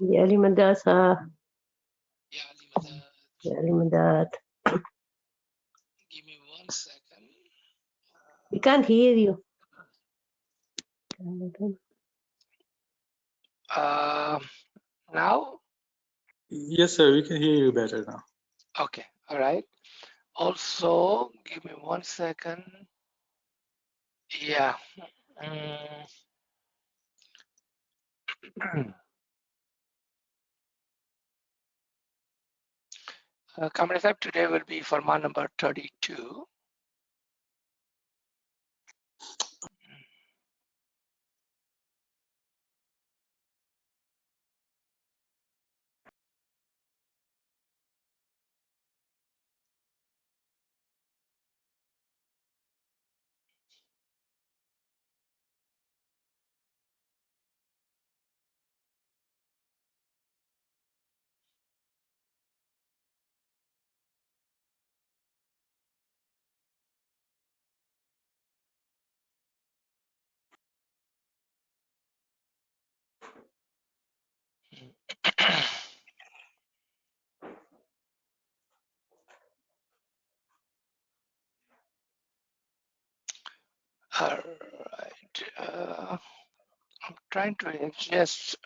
يا أهل المدرسة. Ya Ali Madad. يا أهل المدرسة. Give me 1 second. We can't hear you. Now? Yes, sir. We can hear you better now. Okay, all right. Also, give me 1 second. Yeah. Kamran Sahib, today will be Farman number 32. All right. I'm trying to adjust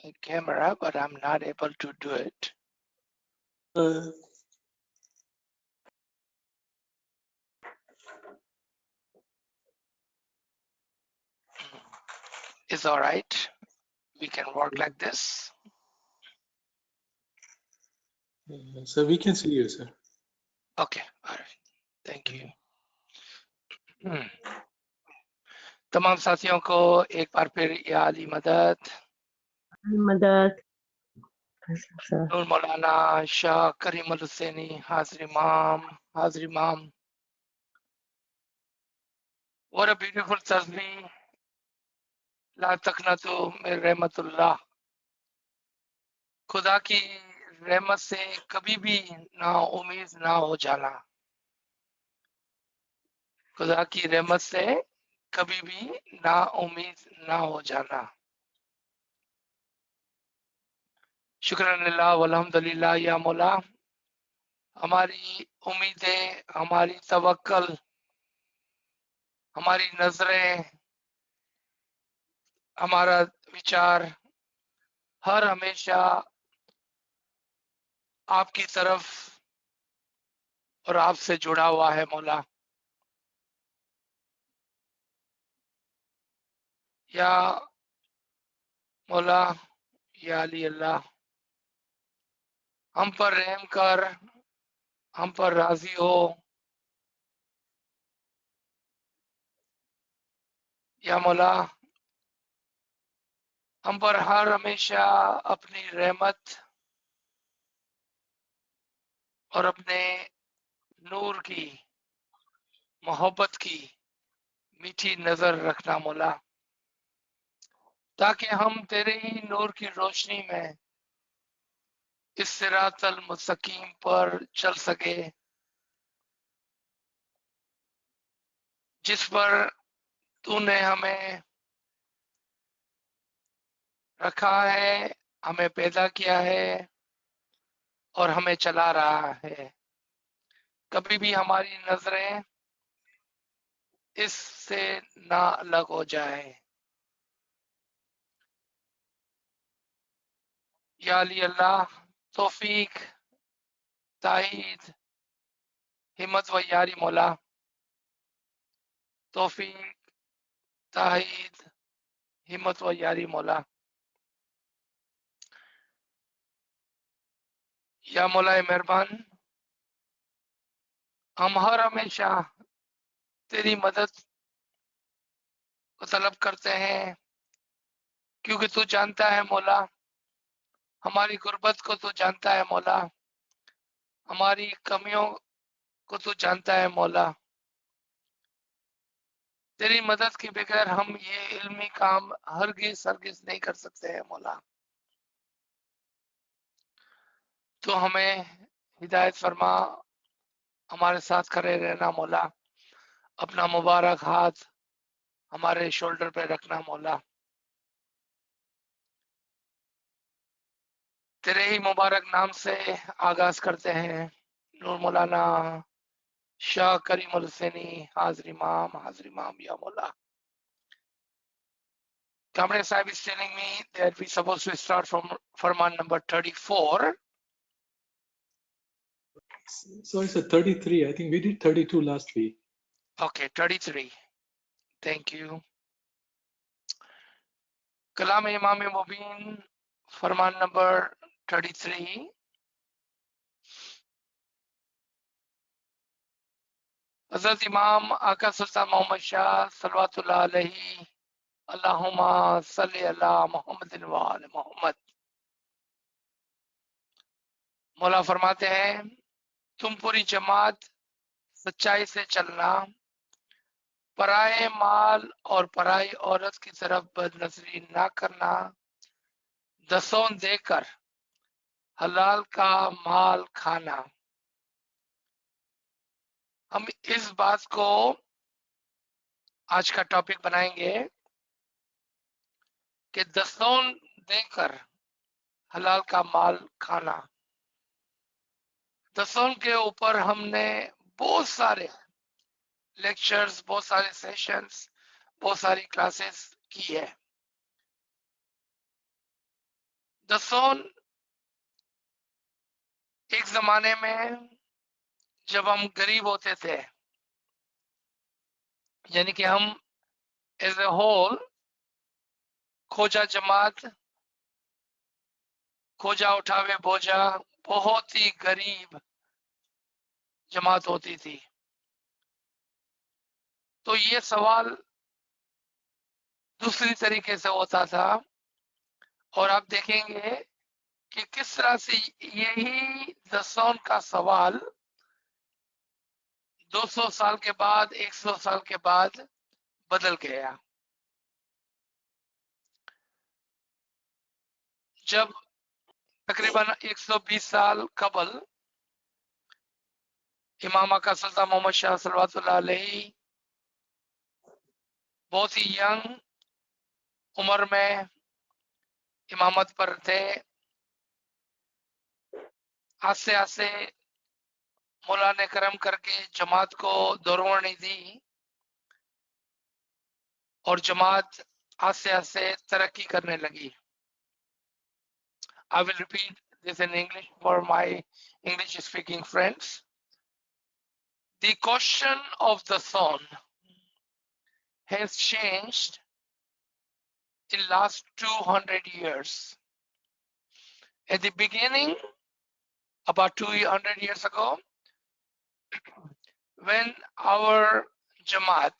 the camera, but I'm not able to do it. It's all right. We can work like this. So we can see you, sir. Okay, all right. Thank you. तमाम साथियों को एक बार फिर या अली मदद, المدرسة. नूर मौलाना शाह करीम हुसैनी हाजिर इमाम. What a beautiful tasbih. ला तकनतु मिन रहमतुल्लाह. खुदा की रहमत से कभी भी ना उम्मीद ना हो जाना. खुदा की रहमत से कभी भी ना उम्मीद ना हो जाना. शुक्रान लिल्लाह वल्हम्दुलिल्लाह या मौला. हमारी उम्मीदें, हमारी तवक्कल, हमारी नजरें, हमारा विचार हर हमेशा आपकी तरफ और आपसे जुड़ा हुआ है मौला. या मौला, या अली अल्लाह, हम पर रहम कर, हम पर राजी हो. या मौला, हम पर हर हमेशा अपनी रहमत और अपने नूर की, मोहब्बत की मीठी नजर रखना मौला, ताकि हम तेरे ही नूर की रोशनी में इस सिरातल मुस्तकीम पर चल सके, जिस पर तूने हमें रखा है, हमें पैदा किया है और हमें चला रहा है. कभी भी हमारी नजरें इससे ना अलग हो जाए. या अली अल्लाह, तौफीक, ताईद, हिम्मत व यारी मौला. तौफीक, ताईद, हिम्मत व यारी मौला. या मौला मेहरबान, हम हर हमेशा तेरी मदद को तलब करते हैं, क्योंकि तू जानता है मौला, हमारी गुर्बत को तू जानता है मौला, हमारी कमियों को तू जानता है मौला. तेरी मदद के बगैर हम ये इल्मी काम हरगिज नहीं कर सकते हैं मौला. तो हमें हिदायत फरमा, हमारे साथ खड़े रहना मौला. अपना मुबारक हाथ हमारे शोल्डर पे रखना मौला. तेरे ही मुबारक नाम से आगाज करते हैं। नूर मौलाना शाह करीम हुसैनी हाजिर इमाम या मौला। Kamran Sahib is telling me that we're supposed to start from Farman number 34. So it's a 33. I think we did 32 last week. Okay, 33. Thank you. Kalam Imam Mubin, Farman number 33. Hazrat Imam Aka Sultan Muhammad Shah Salawatullah Alaihi Allahumma Salli ala Muhammadin wa ala Muhammad. मौला फरमाते हैं, तुम पूरी जमात सच्चाई से चलना, पराए माल और पराई औरत की तरफ बदनजरी ना करना, दसौं देकर हलाल का माल खाना। हम इस बात को आज का टॉपिक बनाएंगे कि दसौं देकर हलाल का माल खाना। दसौं के ऊपर हमने बहुत सारे लेक्चर्स, बहुत सारे सेशंस, बहुत सारी क्लासेस की है। दसौं एक जमाने में जब हम गरीब होते थे, यानी कि हम एज ए होल खोजा जमात, खोजा उठावे बोझा, बहुत ही गरीब जमात होती थी। तो ये सवाल दूसरी तरीके से होता था और आप देखेंगे कि किस तरह से यही दसौं का सवाल 200 साल के बाद, 100 साल के बाद बदल गया। जब तकरीबन 120 साल कबल इमाम आका सुल्तान मोहम्मद शाह सल्लल्लाहु अलैहि बहुत ही यंग उम्र में इमामत पर थे, आस्ते आस्ते मौला ने करम करके जमात को दौड़नी दी और जमात आस्ते आस्ते तरक्की करने लगी। I will repeat this in English for my English speaking friends. The question of the sun has changed in last 200 years. At the beginning, about 200 years ago, when our Jamaat,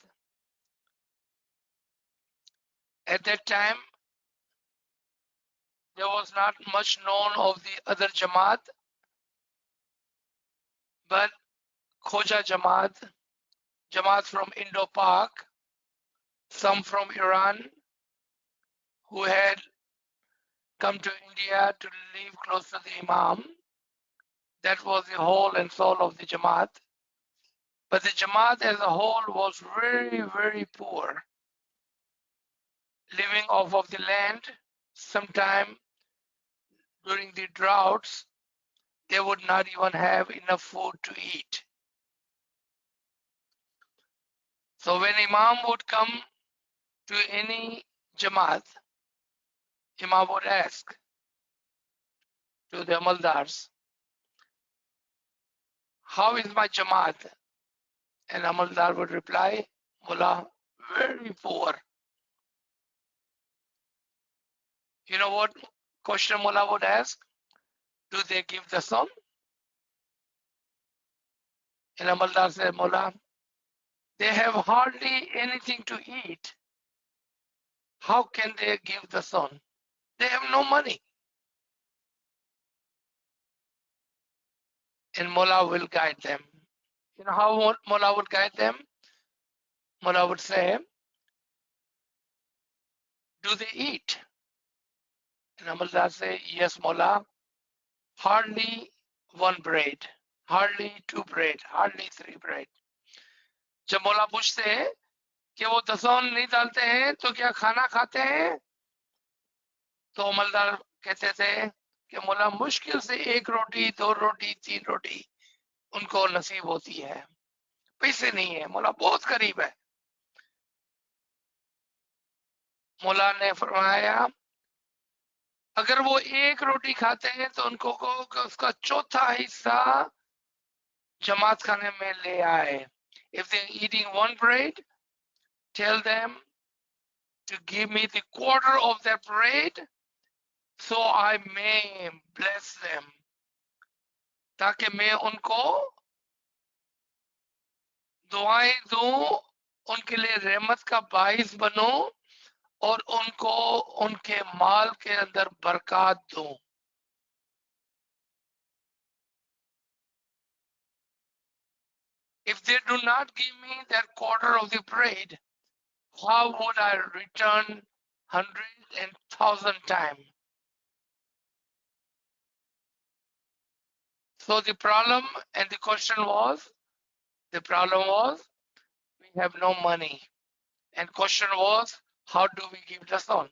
at that time, there was not much known of the other Jamaat, but Khoja Jamaat, Jamaat from Indo-Pak, some from Iran, who had come to India to live close to the Imam. That was the whole and soul of the Jamaat. But the Jamaat as a whole was very, very poor, living off of the land. Sometime during the droughts, they would not even have enough food to eat. So when Imam would come to any Jamaat, Imam would ask to the Amaldars, how is my Jamaat? And Amaldar would reply, Mullah, very poor. You know what question Mullah would ask? Do they give the son? And Amaldar said, Mullah, they have hardly anything to eat. How can they give the son? They have no money. And Mullah will guide them. You know how Mullah would guide them? Mullah would say, do they eat? And Amaldar say, yes, Mullah, hardly one bread, hardly two bread, hardly three bread. जब मौला पूछते हैं कि वो दसौं नहीं डालते हैं तो क्या खाना खाते हैं, तो अमलदार कहते थे कि मौला मुश्किल से 1 रोटी 2 रोटी 3 रोटी उनको नसीब होती है, पैसे नहीं है, मौला बहुत करीब है। मौला ने फरमाया अगर वो 1 रोटी खाते हैं तो उनको कहो कि उसका चौथा हिस्सा जमात खाने में ले आए। If they're eating 1 bread, tell them to give me the quarter of that bread so I may bless them, ताकि मैं उनको दुआएं दूं, उनके लिए रहमत का बाइस बनूं और उनको उनके माल के अंदर बरकत दूं। If they do not give me that quarter of the bread, how would I return 100 and 1,000 times? So the problem and the question was, we have no money, and question was, how do we give the son?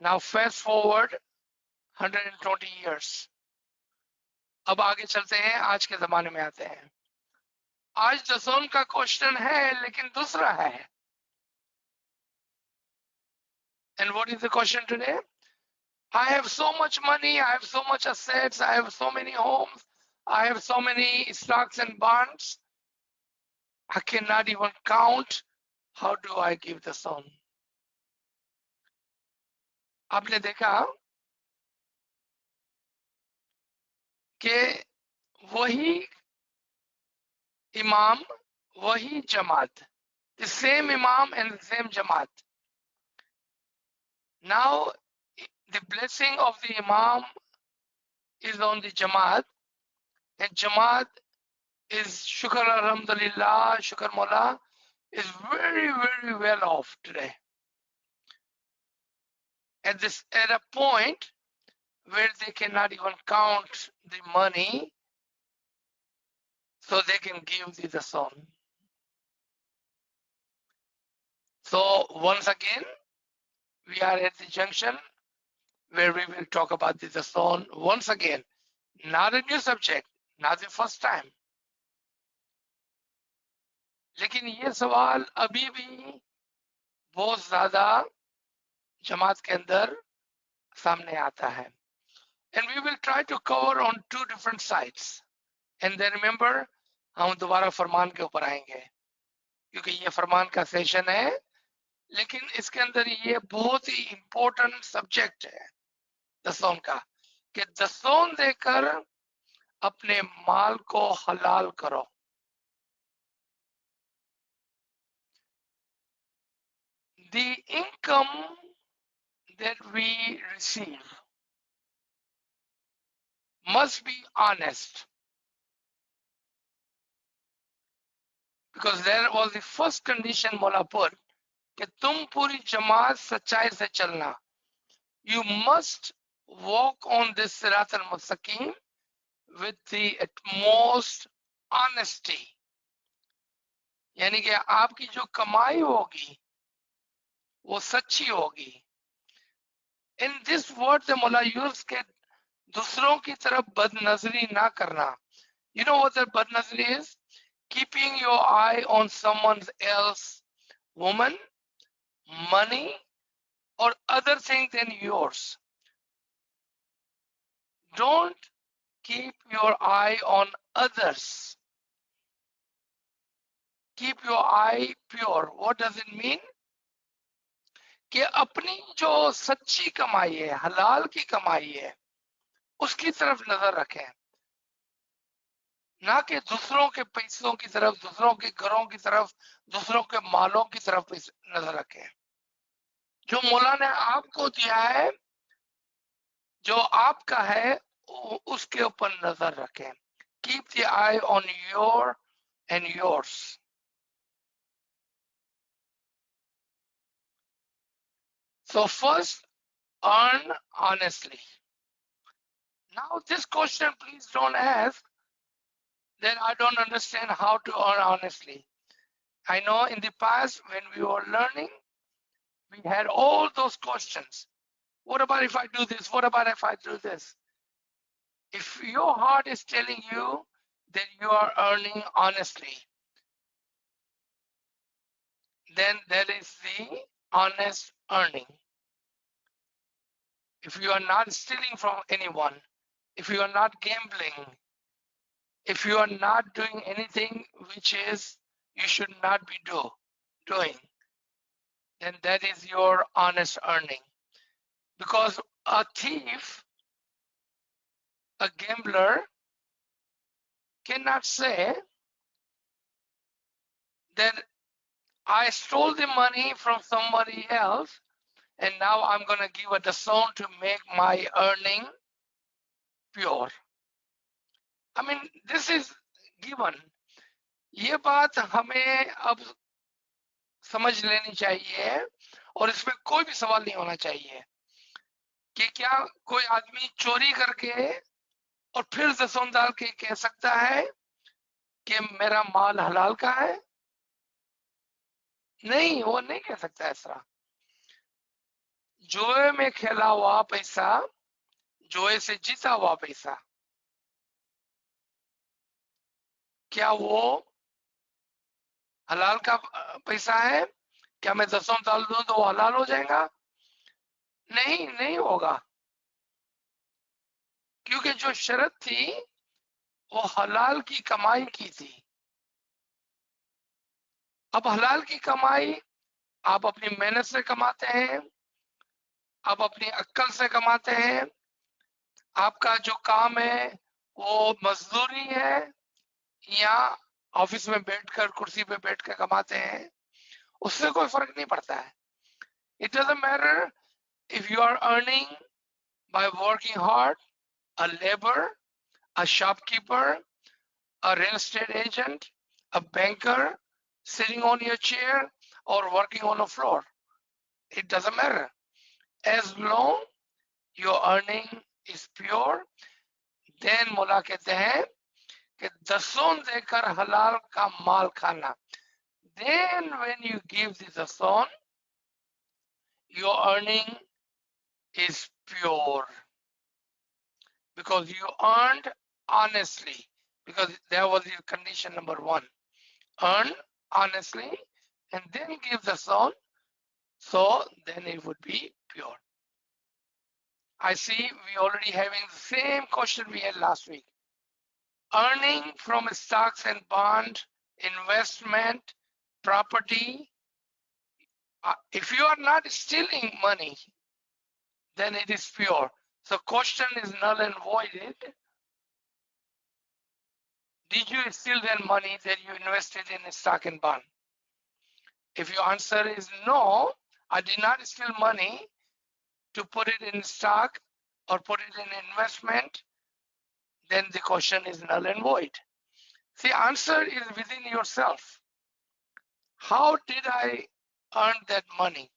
Now fast forward 120 years. अब आगे चलते हैं, आज के जमाने में आते हैं। आज दसों का क्वेश्चन है लेकिन दूसरा है। And what is the question today? I have so much money, I have so much assets, I have so many homes, I have so many stocks and bonds, I cannot even count. How do I give the son? आपने देखा कि वही इमाम, वही जमात, the same imam and the same jamaat. Now the blessing of the imam is on the jamaat, and jamaat is shukr alhamdulillah, shukr mullah, is very well off today. At a point where they cannot even count the money so they can give the son. So once again, we are at the junction where we will talk about the son once again. Not a new subject, not the first time. लेकिन ये सवाल अभी भी बहुत ज्यादा जमात के अंदर सामने आता है. And we will try to cover on 2 different sides. And then remember, हम दोबारा फरमान के ऊपर आएंगे क्योंकि ये फरमान का सेशन है, लेकिन इसके अंदर ये बहुत ही इंपॉर्टेंट सब्जेक्ट है दसों का, कि दसों देकर अपने माल को हलाल करो. The income that we receive must be honest, because that was the first condition Mola put, कि तुम पूरी जमात सच्चाई से चलना. You must walk on this sirat al-mustaqim with the utmost honesty. यानी कि आपकी जो कमाई होगी वो सच्ची होगी. In this word the Mola used के दूसरों की तरफ बदनजरी ना करना. You know what that बदनजरी is? Keeping your eye on someone else, woman, money, or other thing than yours. Don't keep your eye on others. Keep your eye pure. What does it mean? कि अपनी जो सच्ची कमाई है, हलाल की कमाई है, उसकी तरफ नजर रखें, ना कि दूसरों के पैसों की तरफ, दूसरों के घरों की तरफ, दूसरों के मालों की तरफ नजर रखें. जो मौला ने आपको दिया है, जो आपका है, उसके ऊपर नजर रखें. Keep the eye on your and yours. So first, earn honestly. Now this question, please don't ask that I don't understand how to earn honestly. I know in the past when we were learning, we had all those questions. What about if I do this? What about if I do this? If your heart is telling you that you are earning honestly, then that is the honest earning. If you are not stealing from anyone, if you are not gambling, if you are not doing anything which is you should not be doing, then that is your honest earning. Because a thief, a gambler cannot say that I stole the money from somebody else and now I'm going to give a dazon to make my earning pure. I mean, this is given. ये बात हमें अब समझ लेनी चाहिए और इसमें कोई भी सवाल नहीं होना चाहिए कि क्या कोई आदमी चोरी करके और फिर दसों डाल के कह सकता है कि मेरा माल हलाल का है? नहीं, वो नहीं कह सकता ऐसा। जुए में खेला हुआ पैसा, जुए से जीता हुआ पैसा, क्या वो हलाल का पैसा है? क्या मैं दसों डाल दूं तो वो हलाल हो जाएगा? नहीं, नहीं होगा, क्योंकि जो शर्त थी वो हलाल की कमाई की थी। अब हलाल की कमाई आप अपनी मेहनत से कमाते हैं, आप अपनी अक्ल से कमाते हैं, आपका जो काम है वो मजदूरी है या ऑफिस में बैठकर कुर्सी पे बैठकर कमाते हैं, उससे कोई फर्क नहीं पड़ता है। It doesn't matter if you are earning by working hard, a laborer, a shopkeeper, a real estate agent, a banker, sitting on your chair or working on a floor. It doesn't matter. As long your earning is pure, then मौला कहते हैं कि दसों देकर हलाल का माल खाना. Then when you give the dazon, your earning is pure because you earned honestly, because that was your condition number one. Earn honestly and then give dazon, so then it would be pure. I see we already having the same question we had last week. Earning from stocks and bond, investment, property. If you are not stealing money, then it is pure. So question is null and voided. Did you steal that money that you invested in a stock and bond? If your answer is no, I did not steal money to put it in stock or put it in investment, then the question is null and void. The answer is within yourself. How did I earn that money?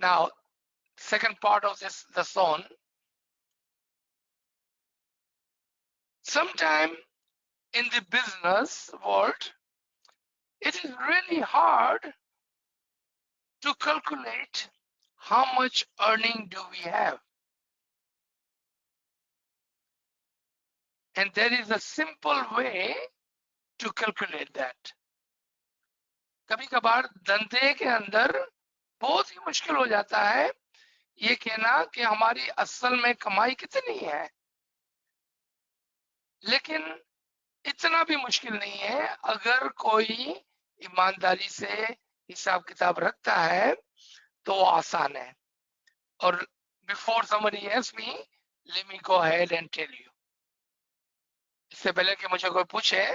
Now, second part of this, the zone. Sometime in the business world, it is really hard to calculate how much earning do we have. And there is a simple way to calculate that. कभी कभार धंधे के अंदर बहुत ही मुश्किल हो जाता है ये कहना कि हमारी असल में कमाई कितनी है, लेकिन इतना भी मुश्किल नहीं है अगर कोई ईमानदारी से हिसाब किताब रखता है तो वो आसान है. और before somebody asks me, let me go ahead and tell you. इससे पहले कि मुझे कोई पूछे,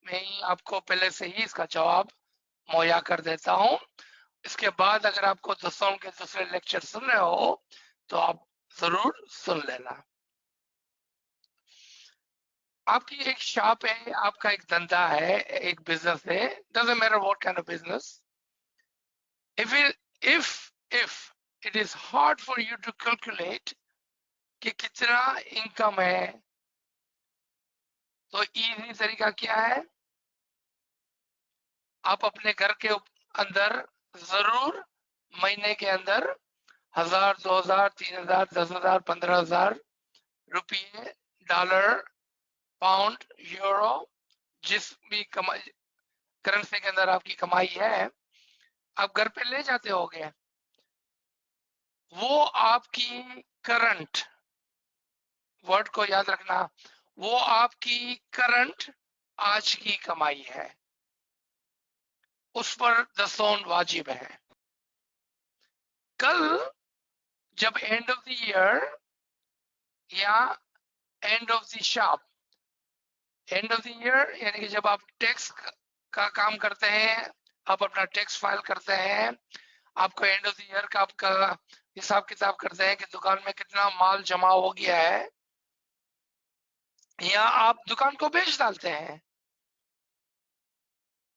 मैं ही आपको पहले से ही इसका जवाब मुहैया कर देता हूं. इसके बाद अगर आपको दसों के दूसरे लेक्चर सुन रहे हो तो आप जरूर सुन लेना. आपकी एक शॉप है, आपका एक धंधा है, एक बिजनेस है, doesn't matter what kind of business. If it is hard for you to calculate कि कितना इनकम है, तो इजी तरीका क्या है? आप अपने घर के अंदर जरूर महीने के अंदर 1000, 2000, 3000, 10,000, 15,000 रुपये, डॉलर, पाउंड, यूरो, जिस भी कमाई करेंसी के अंदर आपकी कमाई है, आप घर पे ले जाते होगे, वो आपकी करंट, वर्ड को याद रखना, वो आपकी करंट आज की कमाई है, उस पर दसौन वाजिब है। कल जब एंड ऑफ द ईयर या end of the shop, end of the year यानी कि जब आप टैक्स का काम करते हैं, आप अपना टैक्स फाइल करते हैं, आपको एंड ऑफ द ईयर का आपका हिसाब किताब करते हैं कि दुकान में कितना माल जमा हो गया है, या आप दुकान को बेच डालते हैं।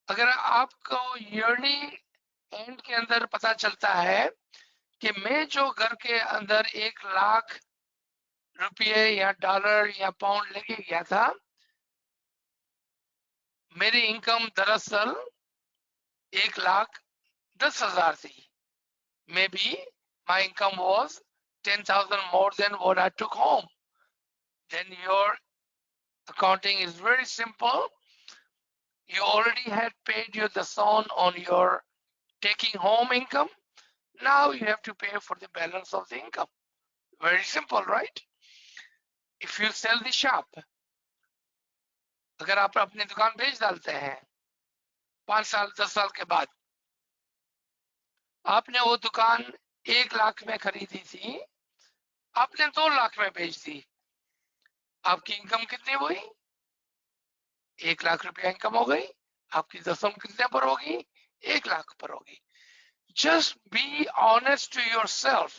अगर आपको ईयरली एंड के अंदर पता चलता है कि मैं जो घर के अंदर 1,00,000 रुपये या डॉलर या पाउंड लेके गया था, मेरी इनकम दरअसल 1,10,000 थी। Maybe my income was 10,000 more than what I took home. Then your accounting is very simple. You already had paid your dasan on your taking home income. Now you have to pay for the balance of the income. Very simple, right? If you sell the shop, अगर आप अपनी दुकान बेच डालते हैं 5 साल 10 साल के बाद, आपने वो दुकान 1,00,000 में खरीदी थी, आपने 2,00,000 में बेच दी, आपकी इनकम कितनी हुई? 1,00,000 रुपया इनकम हो गई। आपकी दसम कितने पर होगी? 1,00,000 पर होगी। Just be honest to yourself.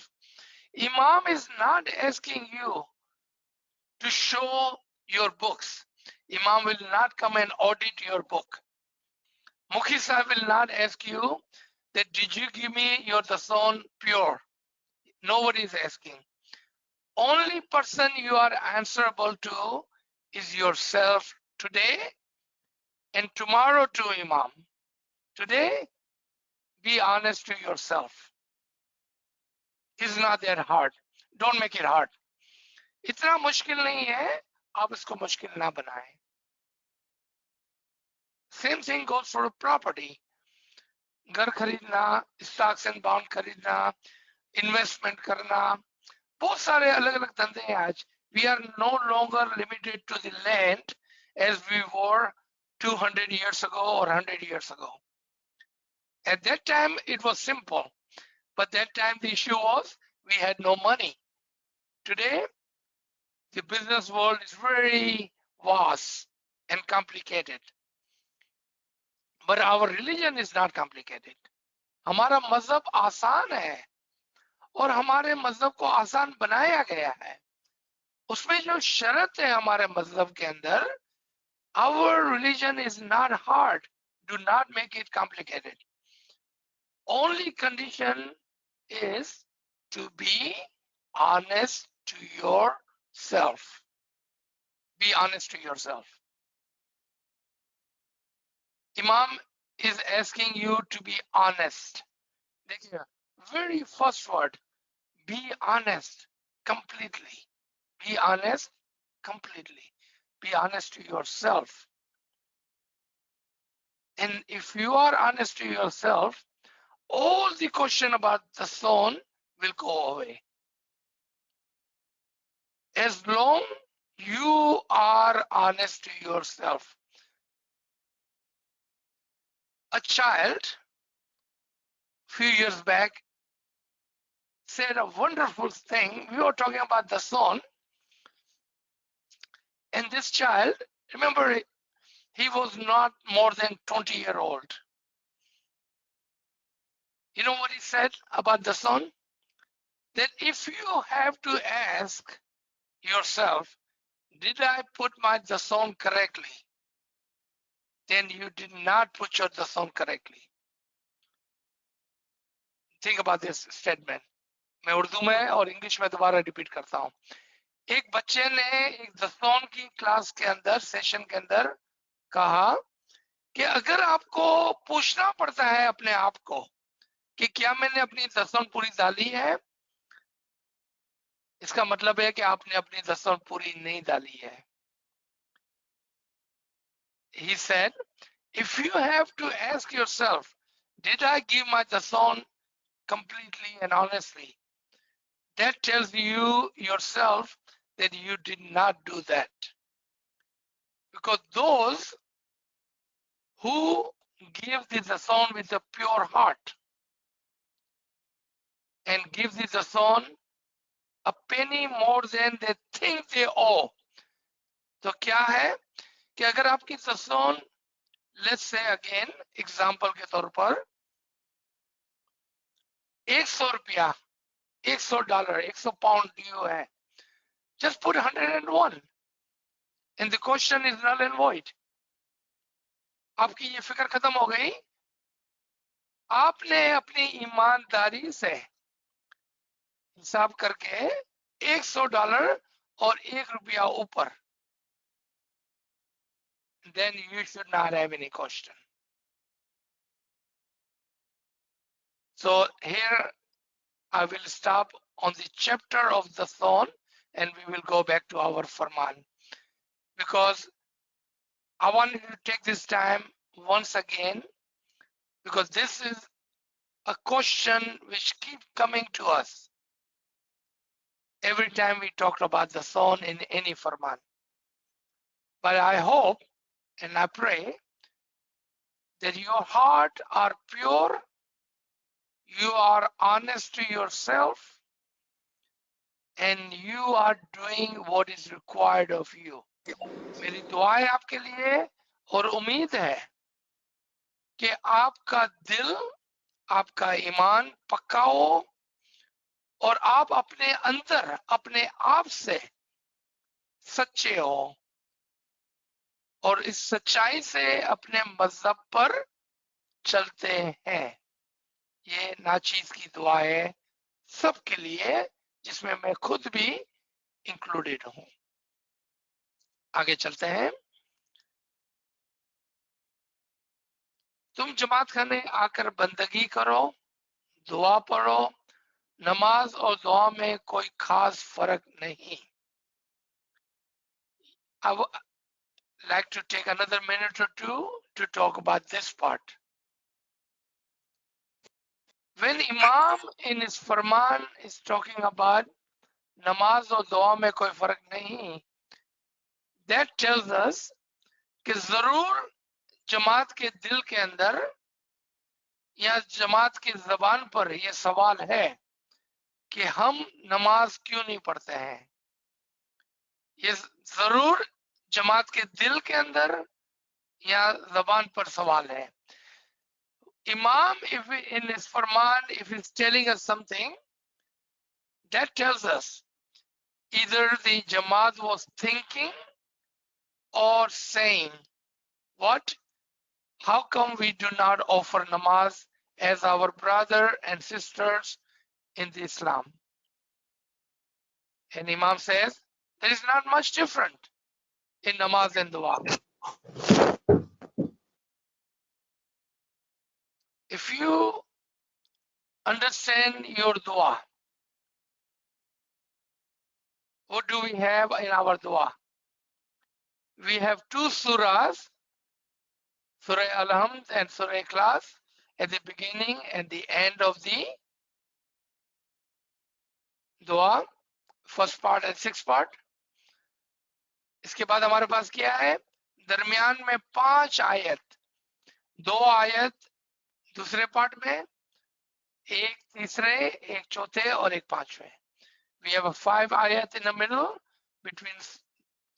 Imam is not asking you to show your books. Imam will not come and audit your book. Mukhi Sahib will not ask you that did you give me your dasan pure? Nobody is asking. Only person you are answerable to is yourself today and tomorrow too, Imam. Today, be honest to yourself. It's not that hard. Don't make it hard. इतना मुश्किल नहीं है, आप इसको मुश्किल ना बनाएं। Same thing goes for property. घर खरीदना, stocks and bond खरीदना, investment करना, बहुत सारे अलग अलग धंधे हैं आज। We are no longer limited to the land as we were 200 years ago or 100 years ago. At that time, it was simple, but that time the issue was we had no money. Today, the business world is very vast and complicated. But our religion is not complicated. हमारा मजहब आसान है और हमारे मजहब को आसान बनाया गया है। उसमें जो शर्त है हमारे मजहब के अंदर, our religion is not hard. Do not make it complicated. Only condition is to be honest to yourself. Be honest to yourself. Imam is asking you to be honest. देखिए, very first word, be honest completely. Be honest completely. Be honest to yourself. And if you are honest to yourself, all the question about the son will go away. As long you are honest to yourself. A child, few years back, said a wonderful thing. We were talking about the son, and this child, remember, he was not more than 20-year-old. You know what he said about the son? That if you have to ask yourself, did I put my dasan correctly? Then you did not put your dasan correctly. Think about this statement. मैं उर्दू में और English में दोबारा repeat करता हूँ। एक बच्चे ने एक दसौन की क्लास के अंदर, सेशन के अंदर कहा कि अगर आपको पूछना पड़ता है अपने आप को कि क्या मैंने अपनी दस्तों पूरी डाली है? इसका मतलब है कि आपने अपनी दस्तों पूरी नहीं डाली है. He said, if you have to ask yourself, did I give my daston completely and honestly? That tells you yourself that you did not do that. Because those who give the daston with a pure heart and give the daston a penny more than they think they owe. तो क्या है कि अगर आपकी daston, let's say again, example के तौर पर 100 रुपया, $100, 100 pound due है. Just put 101 and the question is null and void. आपकी ये फिक्र खत्म हो गई. आपने अपनी ईमानदारी से हिसाब करके $100 और ₹1 ऊपर, then you should not have any question. So here I will stop on the chapter of the thorn and we will go back to our Farman, because I wanted to take this time once again, because this is a question which keep coming to us every time we talked about the thorn in any Farman. But I hope and I pray that your heart are pure, you are honest to yourself, and you are doing what is required of you. मेरी दुआएं आपके लिए और उम्मीद है कि आपका दिल, आपका ईमान पक्का हो और आप अपने अंदर अपने आप से सच्चे हो और इस सच्चाई से अपने मजहब पर चलते हैं. ये नाचीज की दुआ है सबके लिए, जिसमें मैं खुद भी इंक्लूडेड हूं. आगे चलते हैं. तुम जमात खाने आकर बंदगी करो, दुआ पढ़ो. नमाज और दुआ में कोई खास फर्क नहीं. I would like to take another minute or two to talk about this part. When Imam in his Farman is talking about नमाज और दुआ में कोई फर्क नहीं, that tells us कि जरूर जमात के दिल के अंदर या जमात की जबान पर यह सवाल है कि हम नमाज क्यों नहीं पढ़ते हैं. ये जरूर जमात के दिल के अंदर या जबान पर सवाल है. Imam, if in his Farman, if he's telling us something, that tells us either the Jamaat was thinking or saying, what? How come we do not offer namaz as our brother and sisters in the Islam? And Imam says, there is not much different in namaz and dua. If you understand your dua, what do we have in our dua? We have two surahs, Surah Al-Hamd and Surah Clas, at the beginning and the end of the dua, first part and sixth part. इसके बाद हमारे पास क्या है? दरमियान में 5 आयत, 2 आयत दूसरे पार्ट में, एक तीसरे, एक चौथे और एक पांचवे. We have a 5 ayat in the middle between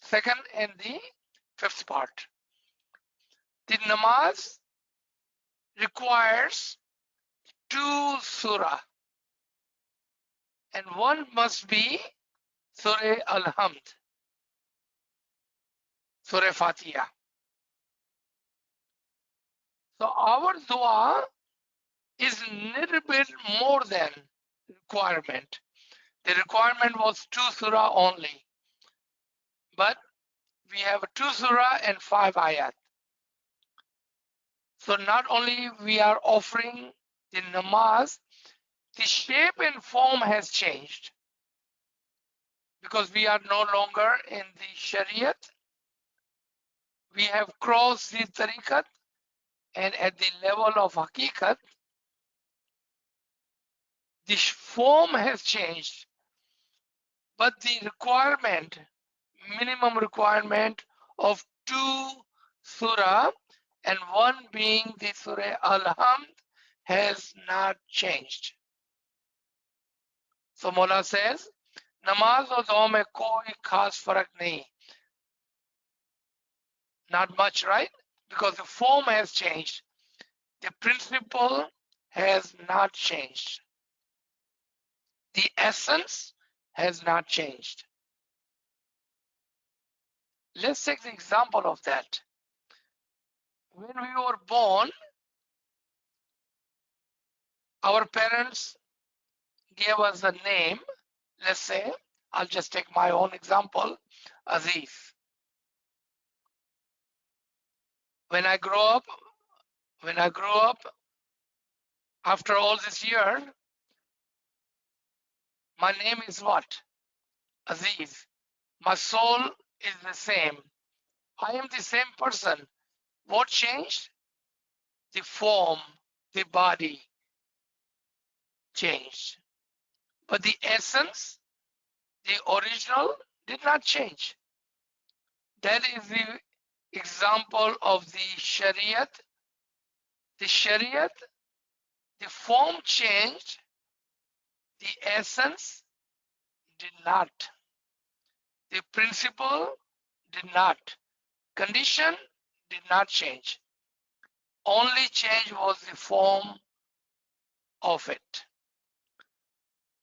second and the fifth part. The namaz requires 2 surah and one must be Surah Al-Hamd, Surah Fatiha. So our dua is a little bit more than requirement. The requirement was 2 surah only, but we have 2 surah and 5 ayat. So not only we are offering the namaz, the shape and form has changed because we are no longer in the Shariat. We have crossed the tariqat, and at the level of haqiqat, the form has changed, but the requirement, minimum requirement of 2 surah and one being the Surah Al-Hamd has not changed. So Mola says, namaz और दुआ में कोई खास फर्क नहीं. Not much, right? Because the form has changed. The principle has not changed. The essence has not changed. Let's take the example of that. When we were born, our parents gave us a name. Let's say, I'll just take my own example, Aziz. When I grew up, after all this year, my name is what? Aziz. My soul is the same. I am the same person. What changed? The form, the body changed. But the essence, the original, did not change. That is the example of the Shariat. The Shariat, the form changed, the essence did not. The principle did not. Condition did not change. Only change was the form of it.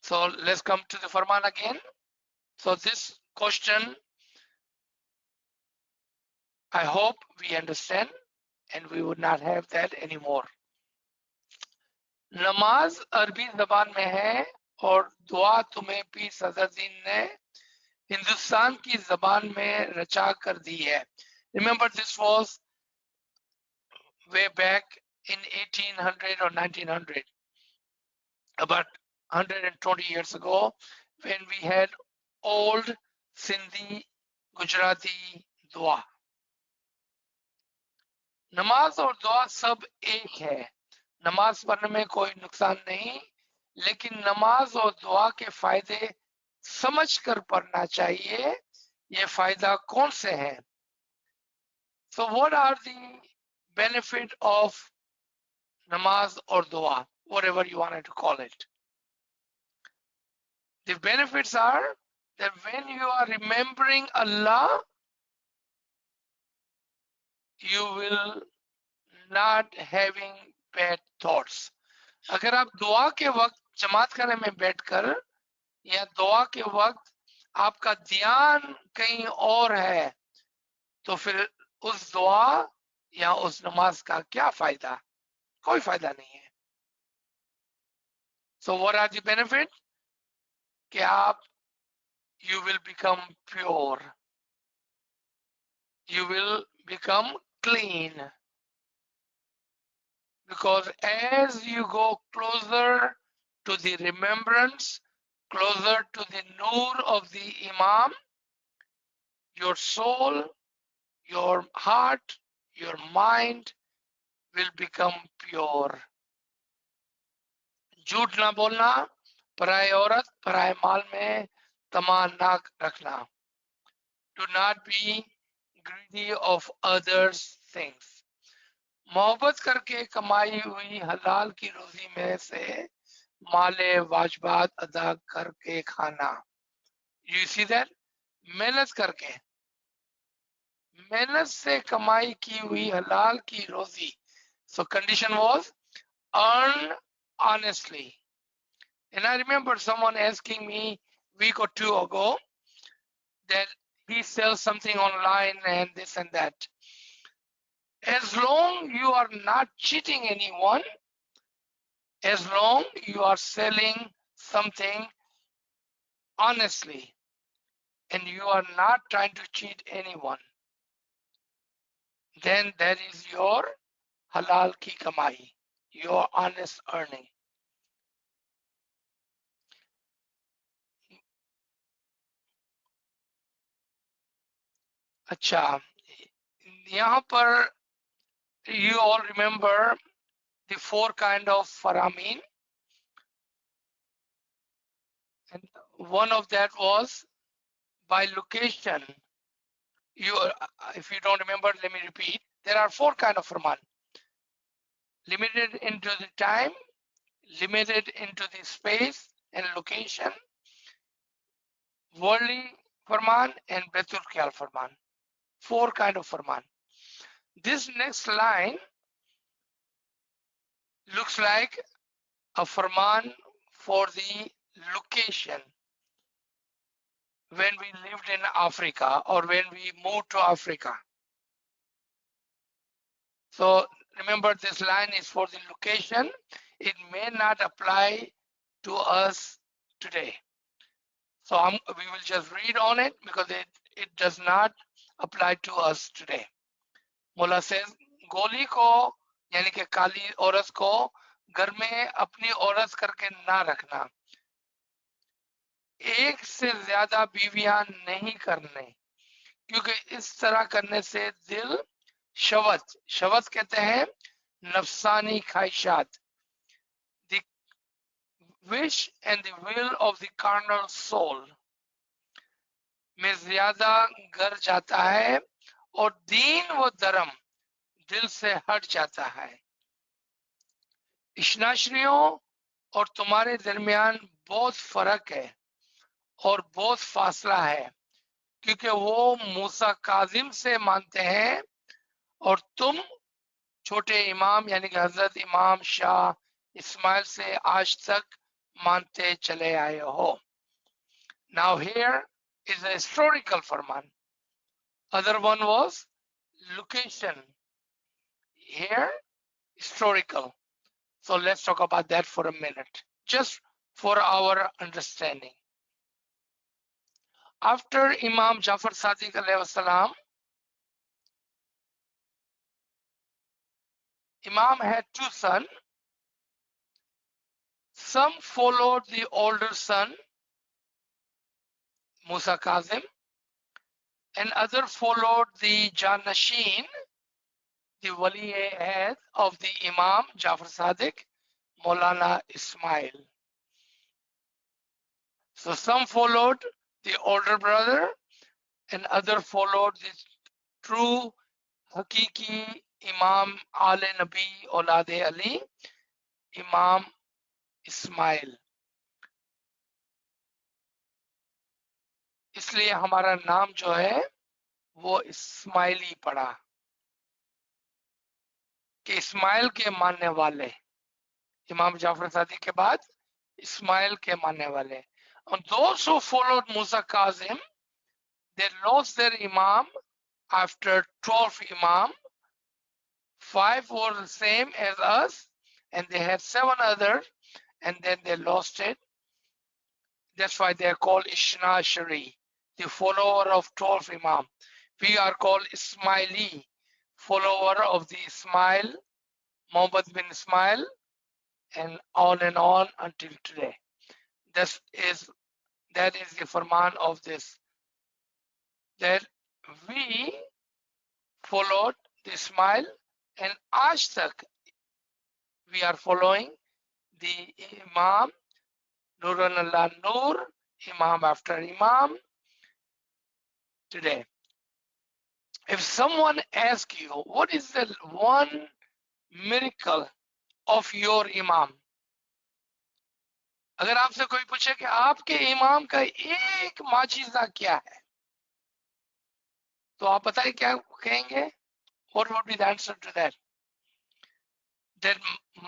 So let's come to the Farman again. So this question, I hope we understand and we would not have that anymore. नमाज अरबी जबान में है और दुआ तुम्हें पीर सदरुद्दीन ने हिंदुस्तान की जबान में रचा कर दी है. Remember, this was way back in 1800 or 1900, about 120 years ago, when we had old Sindhi Gujarati dua. नमाज और दुआ सब एक है. नमाज पढ़ने में कोई नुकसान नहीं, लेकिन नमाज और दुआ के फायदे समझ कर पढ़ना चाहिए. ये फायदा कौन से हैं? So what are the benefit of namaz or dua, whatever you wanted to call it? The benefits are that when you are remembering Allah, you will not having bad thoughts. अगर आप दुआ के वक्त जमात खाने में बैठकर या दुआ के वक्त आपका ध्यान कहीं और है, तो फिर उस दुआ या उस नमाज का क्या फायदा? कोई फायदा नहीं है. So what are the benefit? कि आप you will become pure. You will become clean. Because as you go closer to the remembrance, closer to the nur of the Imam, your soul, your heart, your mind will become pure. झूठ ना बोलना, पराय औरत, पराय माल में तमा ना रखना. Do not be greedy of others' things. मोहब्बत करके कमाई हुई हलाल की रोजी में से माले वाजबात अदा करके खाना. You see that? मेहनत करके, मेहनत से कमाई की हुई हलाल की रोजी. So condition was earn honestly. And I remember someone asking me a week or two ago that he sells something online and this and that. As long you are not cheating anyone, as long you are selling something honestly and you are not trying to cheat anyone, then that is your halal ki kamai. your honest earning. अच्छा, यहाँ पर you all remember the 4 kind of farameen, and one of that was by location. If you don't remember, let me repeat. There are 4 kind of farman: limited into the time, limited into the space and location, worldly farman, and Baitul Khayal farman. 4 kind of farman. This next line looks like a farman for the location when we lived in Africa or when we moved to Africa. So remember, this line is for the location. It may not apply to us today. So we will just read on it because it does not apply to us today. Mullah says, गोली को यानी कि काली औरत को घर में अपनी औरत करके ना रखना, एक से ज्यादा बीवियां नहीं करने, क्योंकि इस तरह करने से दिल शवत कहते हैं नफसानी ख्वाहिशात, the wish and the will of the carnal soul में ज्यादा गर जाता है और दीन व धर्म दिल से हट जाता है। इश्नाशरियों और तुम्हारे दरमियान बहुत फर्क है और बहुत फासला है, क्योंकि वो मूसा काजिम से मानते हैं और तुम छोटे इमाम यानी कि हजरत इमाम शाह इस्माइल से आज तक मानते चले आए हो। Now here is a historical farman. Other one was location. Here historical. So let's talk about that for a minute, just for our understanding. After Imam Jafar Sadiq alayhi salam, Imam had 2 sons. Some followed the older son, Musa Kazim, and other followed the Janashin, the wali-e-ahd of the Imam Jafar Sadiq, Maulana Ismail. So some followed the older brother and other followed the true Hakiki Imam Nabi Aulade Ali, Imam Ismail. इसलिए हमारा नाम जो है वो इस्माइली पड़ा कि इस्माइल के मानने वाले, इमाम जाफर सादिक के बाद इस्माइल के मानने वाले. And those who followed Musa Kazim, they lost their imam after 12 imam. 5 were the same as us and they had 7 others and then they lost it. That's why they are called Ishna Shari, the follower of 12 imam. We are called Ismaili, follower of the Ismail, Muhammad bin Ismail, and on until today. That is the farman of this, that we followed the Ismail and aaj tak we are following the Imam, Nurun Allah Nur, Imam after Imam today. If someone asks you, what is the one miracle of your Imam? अगर आपसे कोई पूछे कि आपके इमाम का एक माजिज़ा क्या है, तो आप बताइए क्या कहेंगे? What would be the answer to that? That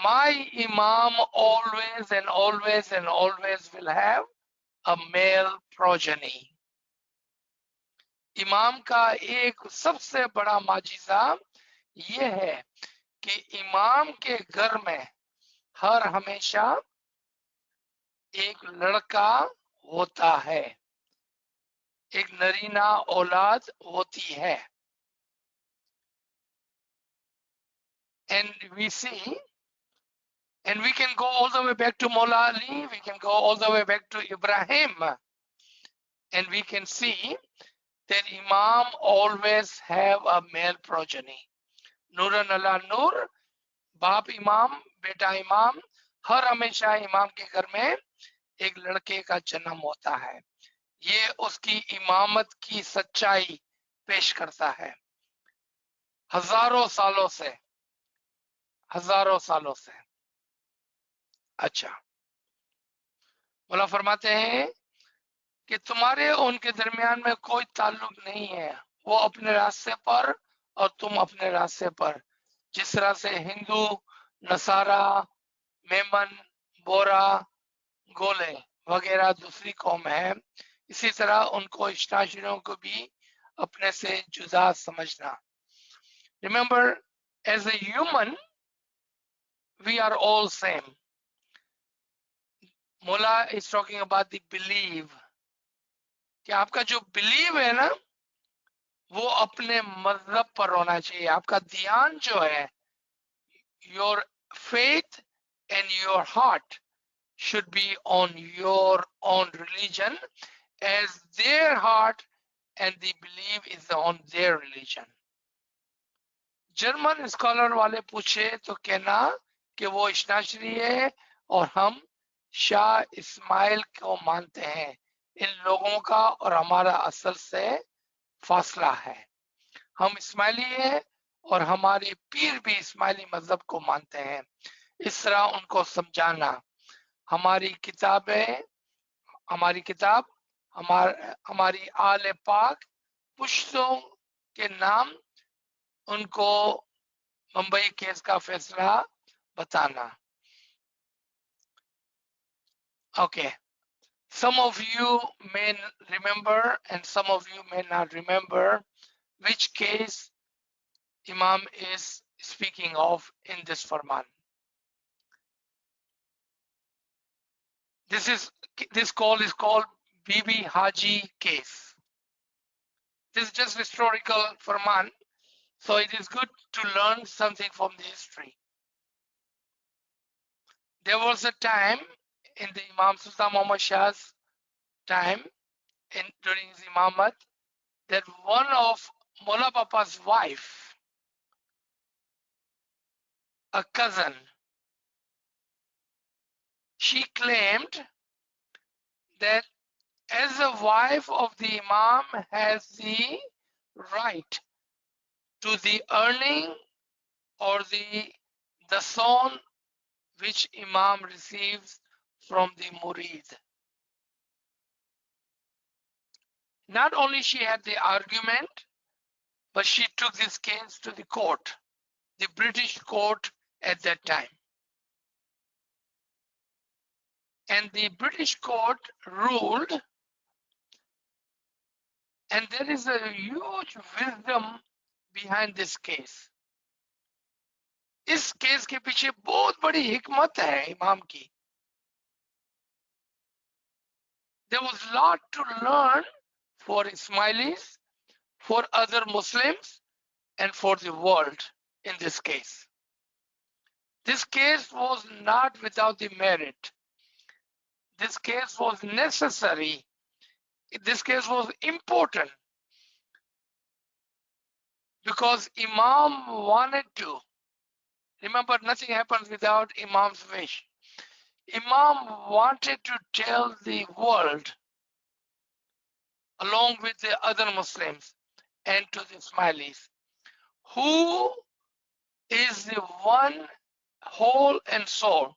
my Imam always and always and always will have a male progeny. इमाम का एक सबसे बड़ा माजिज़ा ये है कि इमाम के घर में हर हमेशा एक लड़का होता है, एक नरीना औलाद होती है. And we see And we can go all the way back to Mola Ali, we can go all the way back to Ibrahim, and we can see that Imam always have a male progeny. Nuran Allah Nur, बाप इमाम बेटा इमाम, हर हमेशा इमाम के घर में एक लड़के का जन्म होता है। ये उसकी इमामत की सच्चाई पेश करता है। हजारों सालों से, हजारों सालों से। अच्छा, मौला फरमाते हैं कि तुम्हारे उनके दरमियान में कोई ताल्लुक नहीं है, वो अपने रास्ते पर और तुम अपने रास्ते पर। जिस तरह से हिंदू, नसारा, मेमन, बोरा, गोले वगैरह दूसरी कौम है, इसी तरह उनको इश्ताशिरों को भी अपने से जुदा समझना। Remember, as a human, we are all same. Mullah is talking about the belief. कि आपका जो बिलीव है ना, वो अपने मजहब पर होना चाहिए। आपका ध्यान जो है, your faith and your heart should be on your own religion, as their heart and the belief is on their religion. German scholar वाले पूछे तो कहना कि वो इस्नाशरी है और हम शाह इस्माइल को मानते हैं। इन लोगों का और हमारा असल से फासला है। हम इस्माइली हैं और हमारे पीर भी इस्माइली मजहब को मानते हैं। इस तरह उनको समझाना। हमारी किताबें, हमारी किताब, हमारी आले पाक पुश्तों के नाम, उनको मुंबई केस का फैसला बताना। Okay, some of you may remember and some of you may not remember which case Imam is speaking of in this Farman. This call is called Bibi Haji case. This is just historical Farman, so it is good to learn something from the history. There was a time in the Imam Sultan Muhammad Shah's time, during his Imamat, that one of Mola Papa's wife, a cousin, she claimed that as a wife of the Imam has the right to the earning or the son which Imam receives from the Murid. Not only she had the argument, but she took this case to the court, the British court at that time. And the British court ruled, and there is a huge wisdom behind this case. इस case के पीछे बहुत बड़ी हिकमत है इमाम की. There was a lot to learn for Ismailis, for other Muslims, and for the world in this case. This case was not without the merit. This case was necessary. This case was important because Imam wanted to. Remember, nothing happens without Imam's wish. Imam wanted to tell the world, along with the other Muslims and to the Ismailis, who is the one whole and soul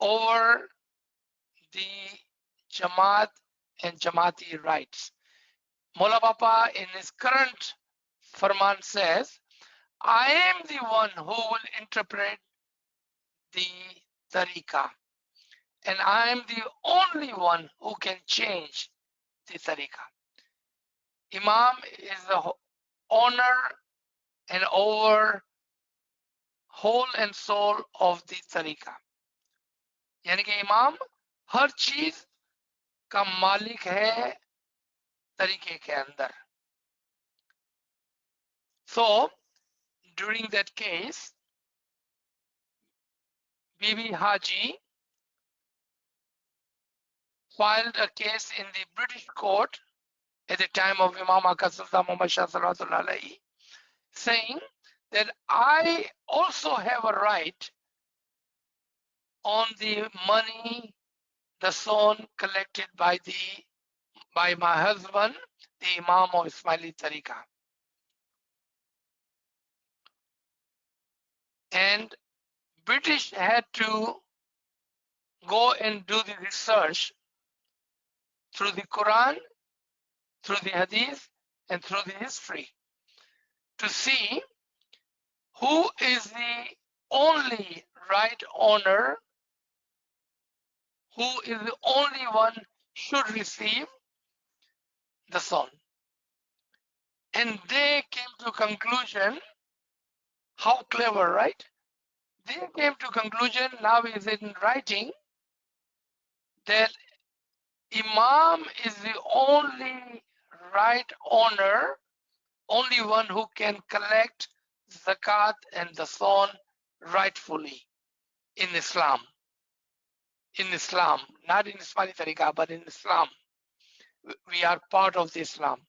over the Jamaat and Jamaati rights. Mola Bapa in his current Farman says, I am the one who will interpret the tariqah, and I am the only one who can change the tariqah. Imam is the owner and over whole and soul of the tariqah. यानी कि इमाम हर चीज का मालिक है तरीके के अंदर. So during that case, Bibi Haji filed a case in the British court at the time of Imam Aka Sultan Muhammad Shah Salawatullah Alayhi, saying that I also have a right on the money, the son collected by my husband, the Imam of Ismaili Tariqa. And British had to go and do the research through the Quran, through the Hadith, and through the history to see who is the only right owner, who is the only one should receive the son. And they came to conclusion, how clever, right? They came to conclusion, now is in writing, that Imam is the only right owner, only one who can collect zakat and the son rightfully in Islam. In Islam, not in Ismaili Tariqa, but in Islam. We are part of the Islam.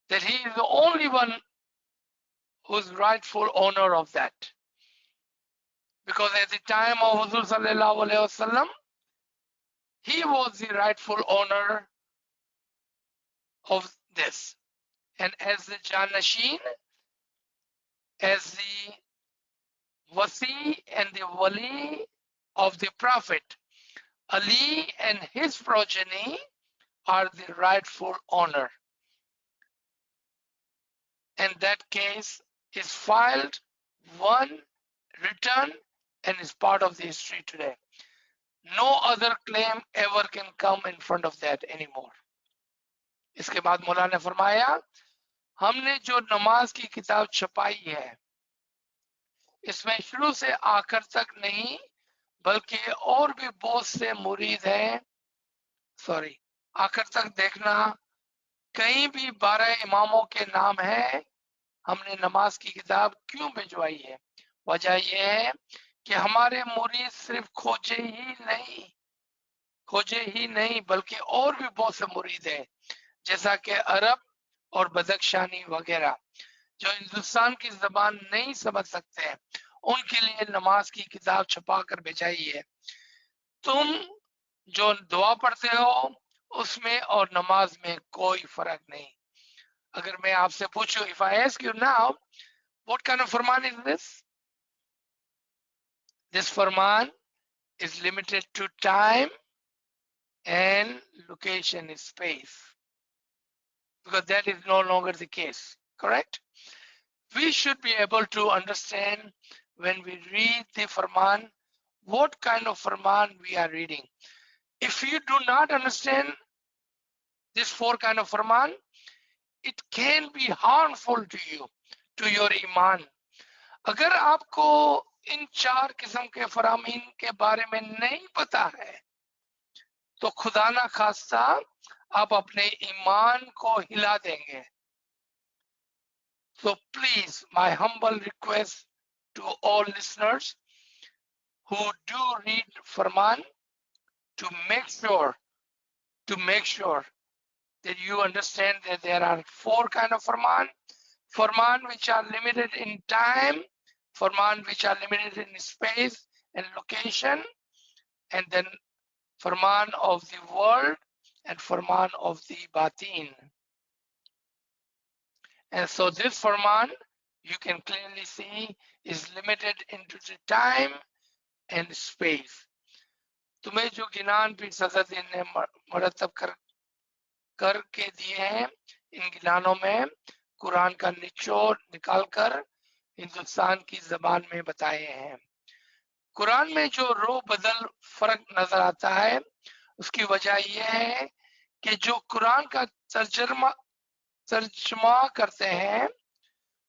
That he is the only one who's rightful owner of that. Because at the time of Huzur Sallallahu Alaihi Wasallam, he was the rightful owner of this. And as the Janashin, as the Wasi and the Wali of the Prophet, Ali and his progeny are the rightful owner. And that case is filed, won, returned, and is part of the history today. No other claim ever can come in front of that anymore. इसके बाद मौला ने फरमाया, हमने जो नमाज की किताब छपाई है, इसमें शुरू से आखिर तक नहीं बल्कि और भी बहुत से मुरीद हैं, सॉरी, आखिर तक देखना, कहीं भी 12 इमामों के नाम है। हमने नमाज की किताब क्यों भिजवाई है? वजह यह है कि हमारे मुरीद सिर्फ खोजे ही नहीं बल्कि और भी बहुत से मुरीद हैं, जैसा कि अरब और बदख्शानी वगैरह, जो हिंदुस्तान की जबान नहीं समझ सकते हैं, उनके लिए नमाज की किताब छपा कर भिजाई है। तुम जो दुआ पढ़ते हो उसमें और नमाज में कोई फर्क नहीं। अगर मैं आपसे पूछूं, if I ask you now, what kind of farman is this? This farman is limited to time and location is space, because that is no longer the case, correct? We should be able to understand when we read the farman, what kind of farman we are reading. If you do not understand this 4 kind of farman, it can be harmful to you, to your iman. अगर आपको इन 4 किस्म के फरामीन के बारे में नहीं पता है, तो खुदा ना खास्ता आप अपने ईमान को हिला देंगे। So please, my humble request to all listeners who do read Farman, to make sure that you understand that there are 4 kind of Farman. Farman which are limited in time, Farman which are limited in space and location, and then Farman of the world and Farman of the Batin. And so this Farman, you can clearly see, is limited into the time and space. तुम्हें जो गिनान भी सदर ने मरतब करके दिए हैं, इन गिनानों में कुरान का निचोड़ निकालकर हिंदुस्तान की जबान में बताए हैं। कुरान में जो रो बदल फर्क नजर आता है, उसकी वजह यह है कि जो कुरान का तर्जमा करते हैं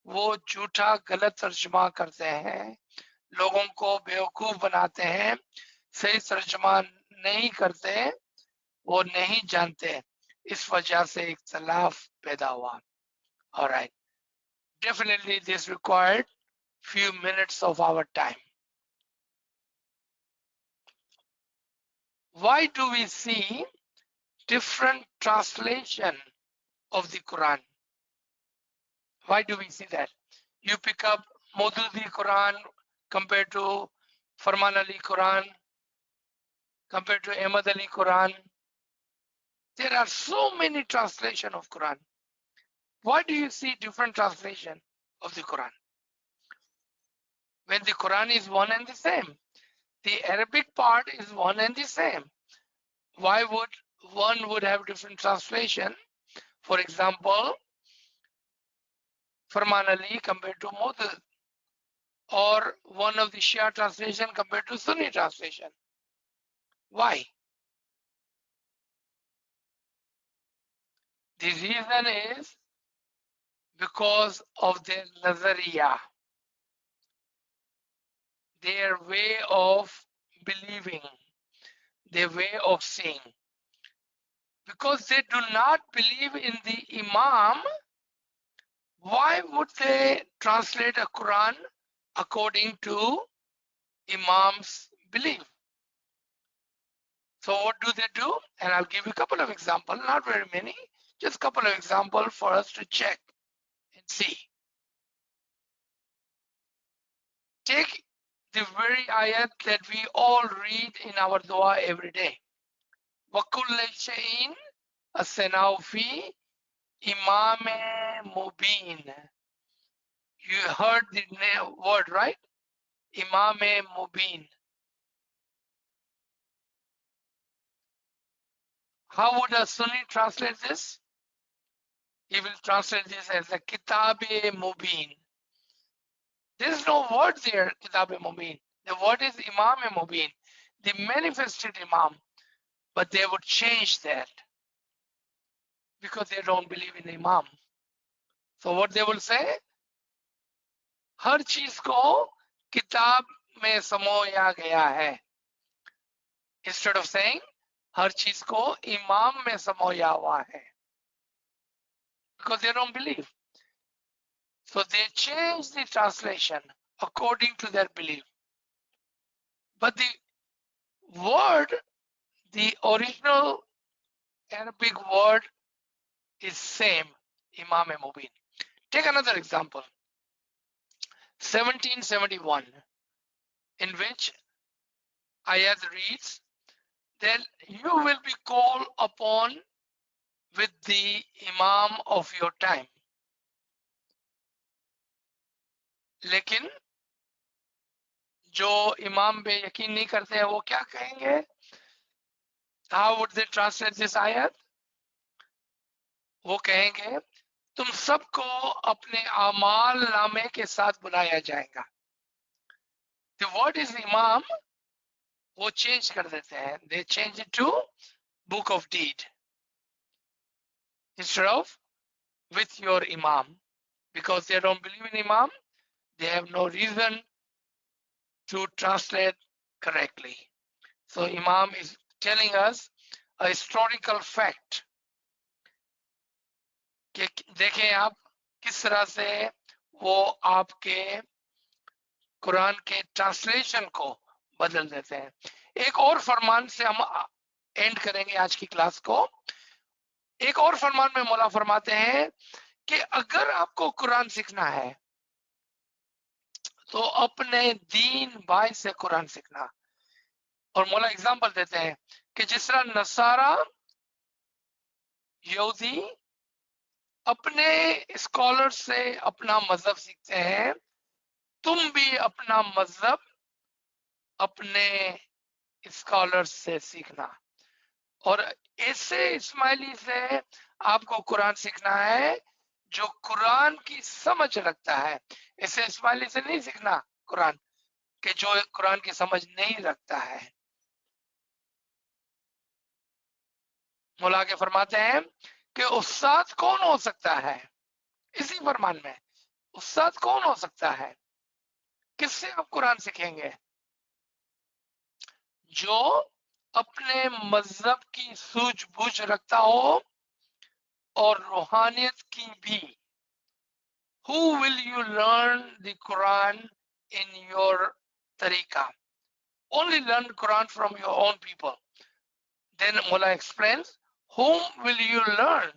वो झूठा गलत तर्जमा करते हैं, लोगों को बेवकूफ बनाते हैं, सही तर्जमा नहीं करते, वो नहीं जानते, इस वजह से इख्तलाफ पैदा हुआ। Alright, definitely this required few minutes of our time. Why do we see different translation of the Quran? Why do we see that? You pick up Maududi Quran compared to Farman Ali Quran, compared to Ahmad Ali Quran. There are so many translation of Quran. Why do you see different translation of the Quran? When the Quran is one and the same, the Arabic part is one and the same. Why would one would have different translation? For example, Farman Ali compared to Maudud, or one of the Shia translation compared to Sunni translation. Why? The reason is because of their nazariya, their way of believing, their way of seeing. Because they do not believe in the Imam, why would they translate a Quran according to Imam's belief? So what do they do? And I'll give you a couple of examples, not very many, just a couple of examples for us to check and see. Take the very ayat that we all read in our dua every day. وَكُلَّ شَيْءٍ أَحْصَيْنَاهُ فِي إِمَامٍ مُبِينٍ. You heard the word, right? Imam Mubin. How would a Sunni translate this? He will translate this as a Kitab-e Mubin. There is no word there, Kitab-e Mubin. The word is Imam Mubin, the manifested Imam. But they would change that because they don't believe in Imam. So what they will say? हर चीज को किताब में समोया गया है. Instead of saying हर चीज को इमाम में समोया हुआ है. Because they don't believe. So they change the translation according to their belief. But the word, the original Arabic word is same, Imam Mubin. Take another example. 1771, in which ayat reads that you will be called upon with the Imam of your time. लेकिन जो इमाम पे यकीन नहीं करते हैं वो क्या कहेंगे? How would they translate this ayat? वो कहेंगे तुम सबको अपने अमाल नामे के साथ बुलाया जाएगा. The word is imam, वो change कर देते हैं. They change it to book of deed instead of with your imam, because they don't believe in imam. They have no reason to translate correctly. So imam is telling us a historical fact कि देखें आप किस तरह से वो आपके कुरान के translation को बदल देते हैं. एक और फरमान से हम एंड करेंगे आज की क्लास को. एक और फरमान में मौला फरमाते हैं कि अगर आपको कुरान सीखना है तो अपने दीन भाई से कुरान सीखना. और मौला एग्जांपल देते हैं कि जिस तरह नसारा यहूदी अपने स्कॉलर से अपना मजहब सीखते हैं, तुम भी अपना मजहब अपने स्कॉलर से सीखना. और ऐसे इस्माइली से आपको कुरान सीखना है जो कुरान की समझ रखता है. ऐसे इस्माइली से नहीं सीखना कुरान कि जो कुरान की समझ नहीं रखता है. मौला के फरमाते हैं कि उस्ताद कौन हो सकता है? इसी फरमान में उस्ताद कौन हो सकता है? किससे आप कुरान सीखेंगे? जो अपने मजहब की सूझबूझ रखता हो और रूहानियत की भी. Who will you learn the Quran in your tariqah? Only learn Quran from your own people. Then Mullah explains, whom will you learn?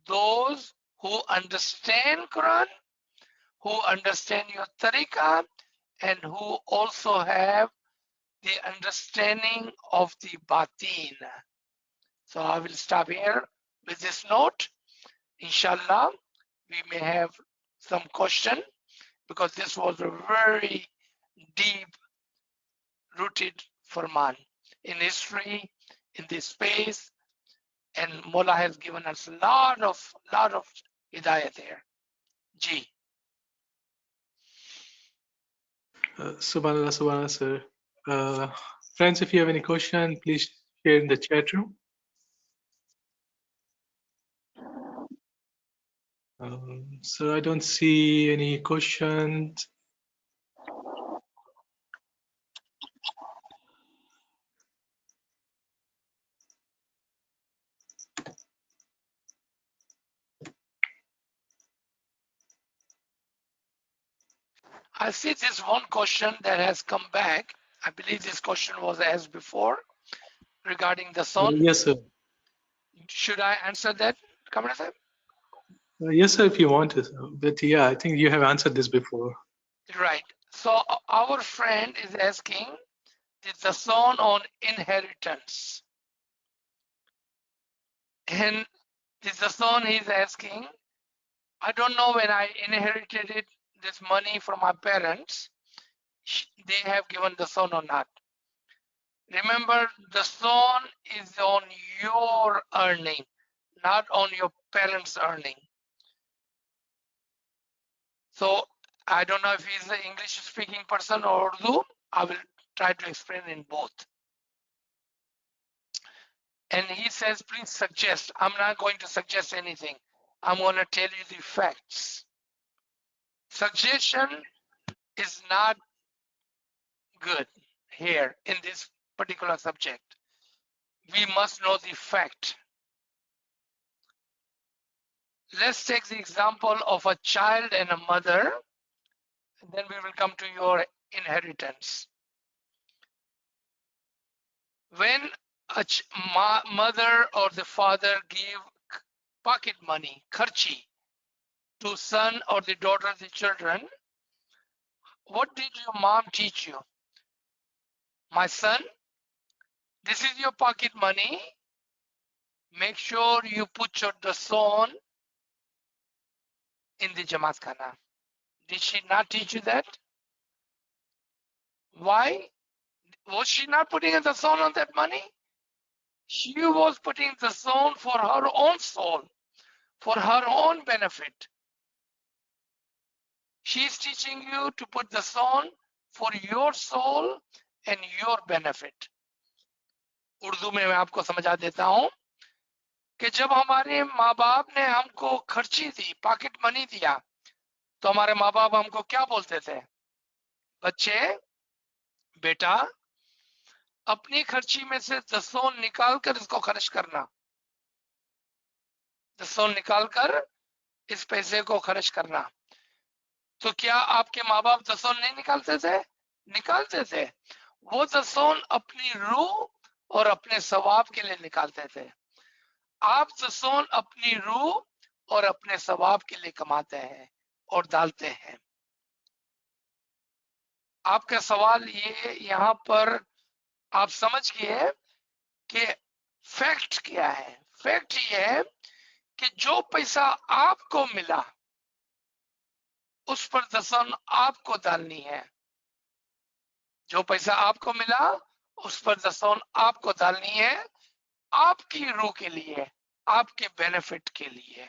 Those who understand Quran, who understand your tariqah, and who also have the understanding of the batin. So I will stop here with this note. Inshallah, we may have some question because this was a very deep rooted Farman in history, in this space, and Mullah has given us a lot of hidayah there. G. Subhanallah, Subhanallah, sir. Friends, if you have any question, please share in the chat room. So I don't see any questions. I see this one question that has come back. I believe this question was asked before regarding the son. Yes, sir. Should I answer that, Kamran sahib? Yes, sir, if you want to. But yeah, I think you have answered this before. Right. So our friend is asking, is the son on inheritance? And is the son he's asking, I don't know when I inherited this money from my parents, they have given the son or not. Remember, the son is on your earning, not on your parents' earning. So I don't know if he's an English speaking person or Urdu. I will try to explain in both. And he says, please suggest. I'm not going to suggest anything. I'm going to tell you the facts. Suggestion is not good here in this particular subject. We must know the fact. Let's take the example of a child and a mother, and then we will come to your inheritance. When a mother or the father give pocket money, kharchi, to son or the daughter, the children, what did your mom teach you? My son, this is your pocket money. Make sure you put your dason in the Jamaat Khana. Did she not teach you that? Why? Was she not putting the dason on that money? She was putting the dason for her own soul, for her own benefit. She's teaching you to put the dason for your soul and your benefit. Urdu में मैं आपको समझा देता हूं कि जब हमारे माँ बाप ने हमको खर्ची दी, पॉकेट मनी दिया, तो हमारे माँ बाप हमको क्या बोलते थे? बच्चे, बेटा, अपनी खर्ची में से दसों निकाल कर इसको खर्च करना, दसों निकाल कर इस पैसे को खर्च करना। तो क्या आपके माँ बाप दसों नहीं निकालते थे? निकालते थे। वो दसों अपनी रूह और अपने सवाब के लिए निकालते थे। आप दसों अपनी रूह और अपने सवाब के लिए कमाते हैं और डालते हैं। आपका सवाल ये यहाँ पर आप समझ गए कि फैक्ट क्या है? फैक्ट ये है कि जो पैसा आपको मिला उस पर दसन आपको डालनी है। जो पैसा आपको मिला उस पर दसन आपको डालनी है, आपकी रूह के लिए, आपके बेनिफिट के लिए।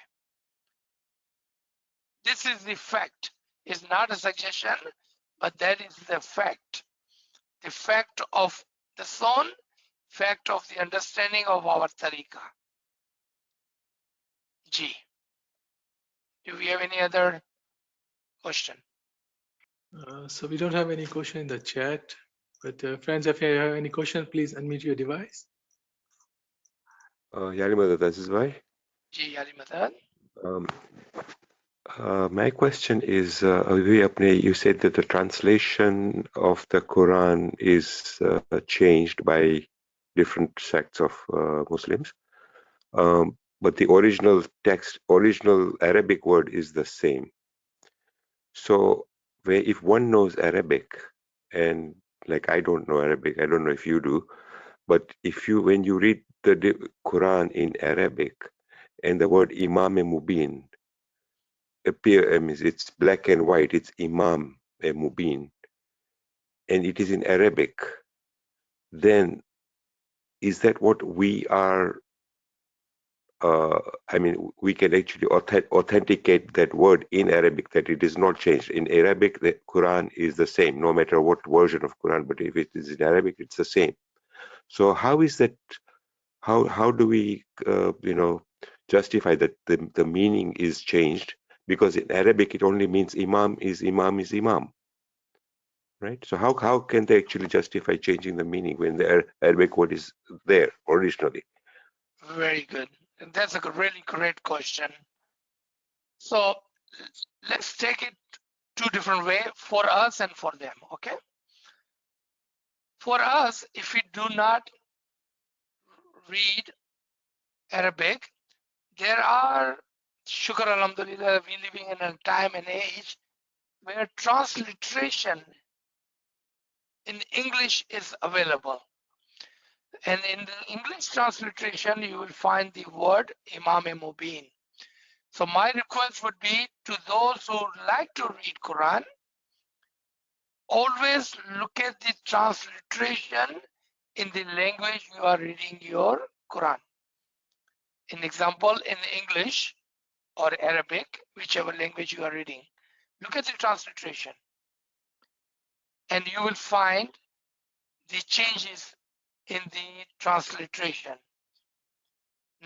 This is the fact. It's not a suggestion, but that is the fact. The fact of the son, fact of the understanding of our tariqah. G. Do we have any other question? So we don't have any question in the chat. But friends, if you have any question, please unmute your device. Yani Madad, Aziz bhai. Ji, Ali Madad. My question is, you said that the translation of the Quran is changed by different sects of Muslims, but the original text, original Arabic word is the same. So, if one knows Arabic, and like I don't know Arabic, I don't know if you do, but when you read the Quran in Arabic, and the word Imam Mubin it's black and white, it's Imam Mubin, and it is in Arabic, then is that what we are, we can actually authenticate that word in Arabic, that it is not changed. In Arabic, the Quran is the same, no matter what version of Quran, but if it is in Arabic, it's the same. So how is that, how do we, justify that the meaning is changed? Because in Arabic, it only means Imam is Imam is Imam. Right? So how can they actually justify changing the meaning when the Arabic word is there originally? Very good. And that's a really great question. So let's take it two different ways, for us and for them, okay? For us, if we do not read Arabic, there are, shukr alhamdulillah, we living in a time and age where transliteration in English is available. And in the English transliteration, you will find the word Imam Mubin. So my request would be to those who like to read Quran, always look at the transliteration in the language you are reading your Quran. In example, in English or Arabic, whichever language you are reading, look at the transliteration and you will find the changes in the transliteration.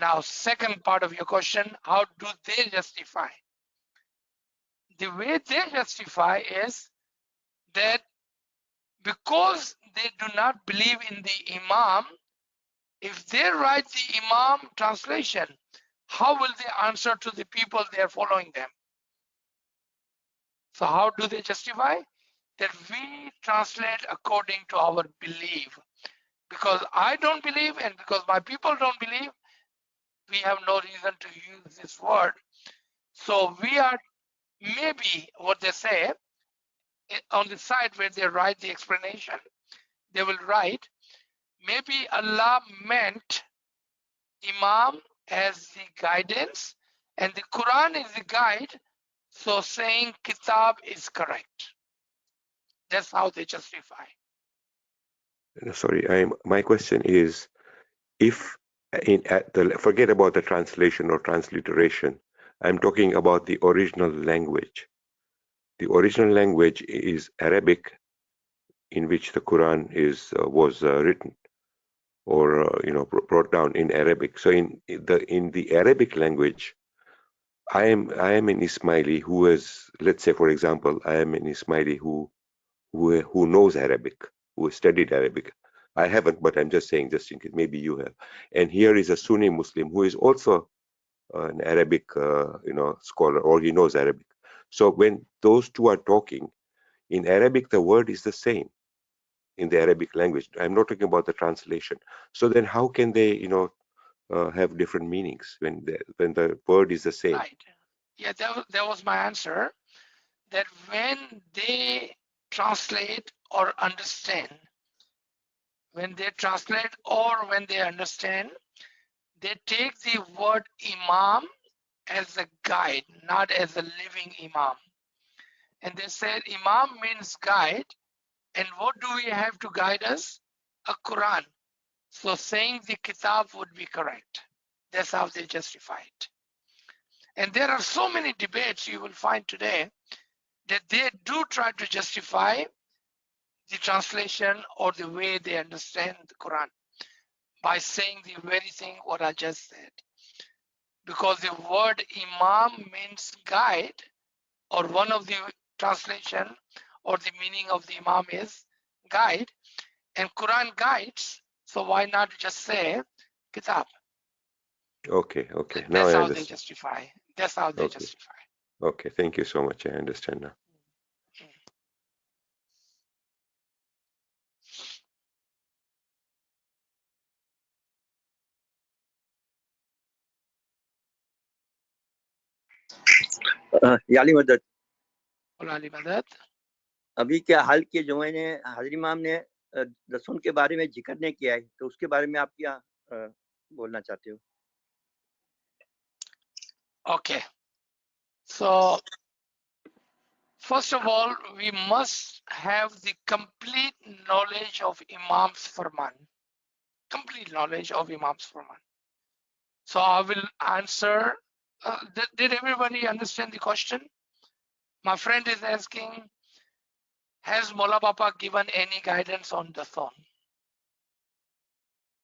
Now, second part of your question, how do they justify? The way they justify is that because they do not believe in the Imam, if they write the Imam translation, how will they answer to the people they are following them? So how do they justify? That we translate according to our belief. Because I don't believe and because my people don't believe, we have no reason to use this word. So we are, maybe what they say on the side where they write the explanation, they will write, maybe Allah meant Imam as the guidance and the Quran is the guide, so saying Kitab is correct. That's how they justify. Sorry, my question is, if forget about the translation or transliteration, I'm talking about the original language. The original language is Arabic, in which the Quran was written or brought down in Arabic. So in the Arabic language, I am an Ismaili who has, let's say for example, I am an Ismaili who knows Arabic, who has studied Arabic. I haven't, but I'm just saying, just in case, maybe you have. And here is a Sunni Muslim who is also an Arabic, scholar, or he knows Arabic. So when those two are talking, in Arabic, the word is the same in the Arabic language. I'm not talking about the translation. So then how can they, have different meanings when the word is the same? Right. Yeah, that was my answer. That when they translate or understand, when they translate or when they understand, they take the word Imam as a guide, not as a living Imam. And they said Imam means guide. And what do we have to guide us? A Quran. So saying the Kitab would be correct. That's how they justify it. And there are so many debates you will find today that they do try to justify the translation or the way they understand the Quran by saying the very thing what I just said. Because the word Imam means guide, or one of the translation or the meaning of the Imam is guide, and Quran guides, so why not just say Kitab? Okay. Now That's I how understand. they justify. That's how they Okay. justify. Okay, thank you so much. I understand now. याली मदद अली मदद अभी क्या हाल के जो है ने हाजिर इमाम ने रसूल के बारे में जिक्र नहीं किया है, तो उसके बारे में आप क्या बोलना चाहते हो? Okay, so first of all, we must have the complete knowledge of Imam's Farman. Complete knowledge of Imam's Farman. So I will answer. Did everybody understand the question? My friend is asking, has Mola Papa given any guidance on the song?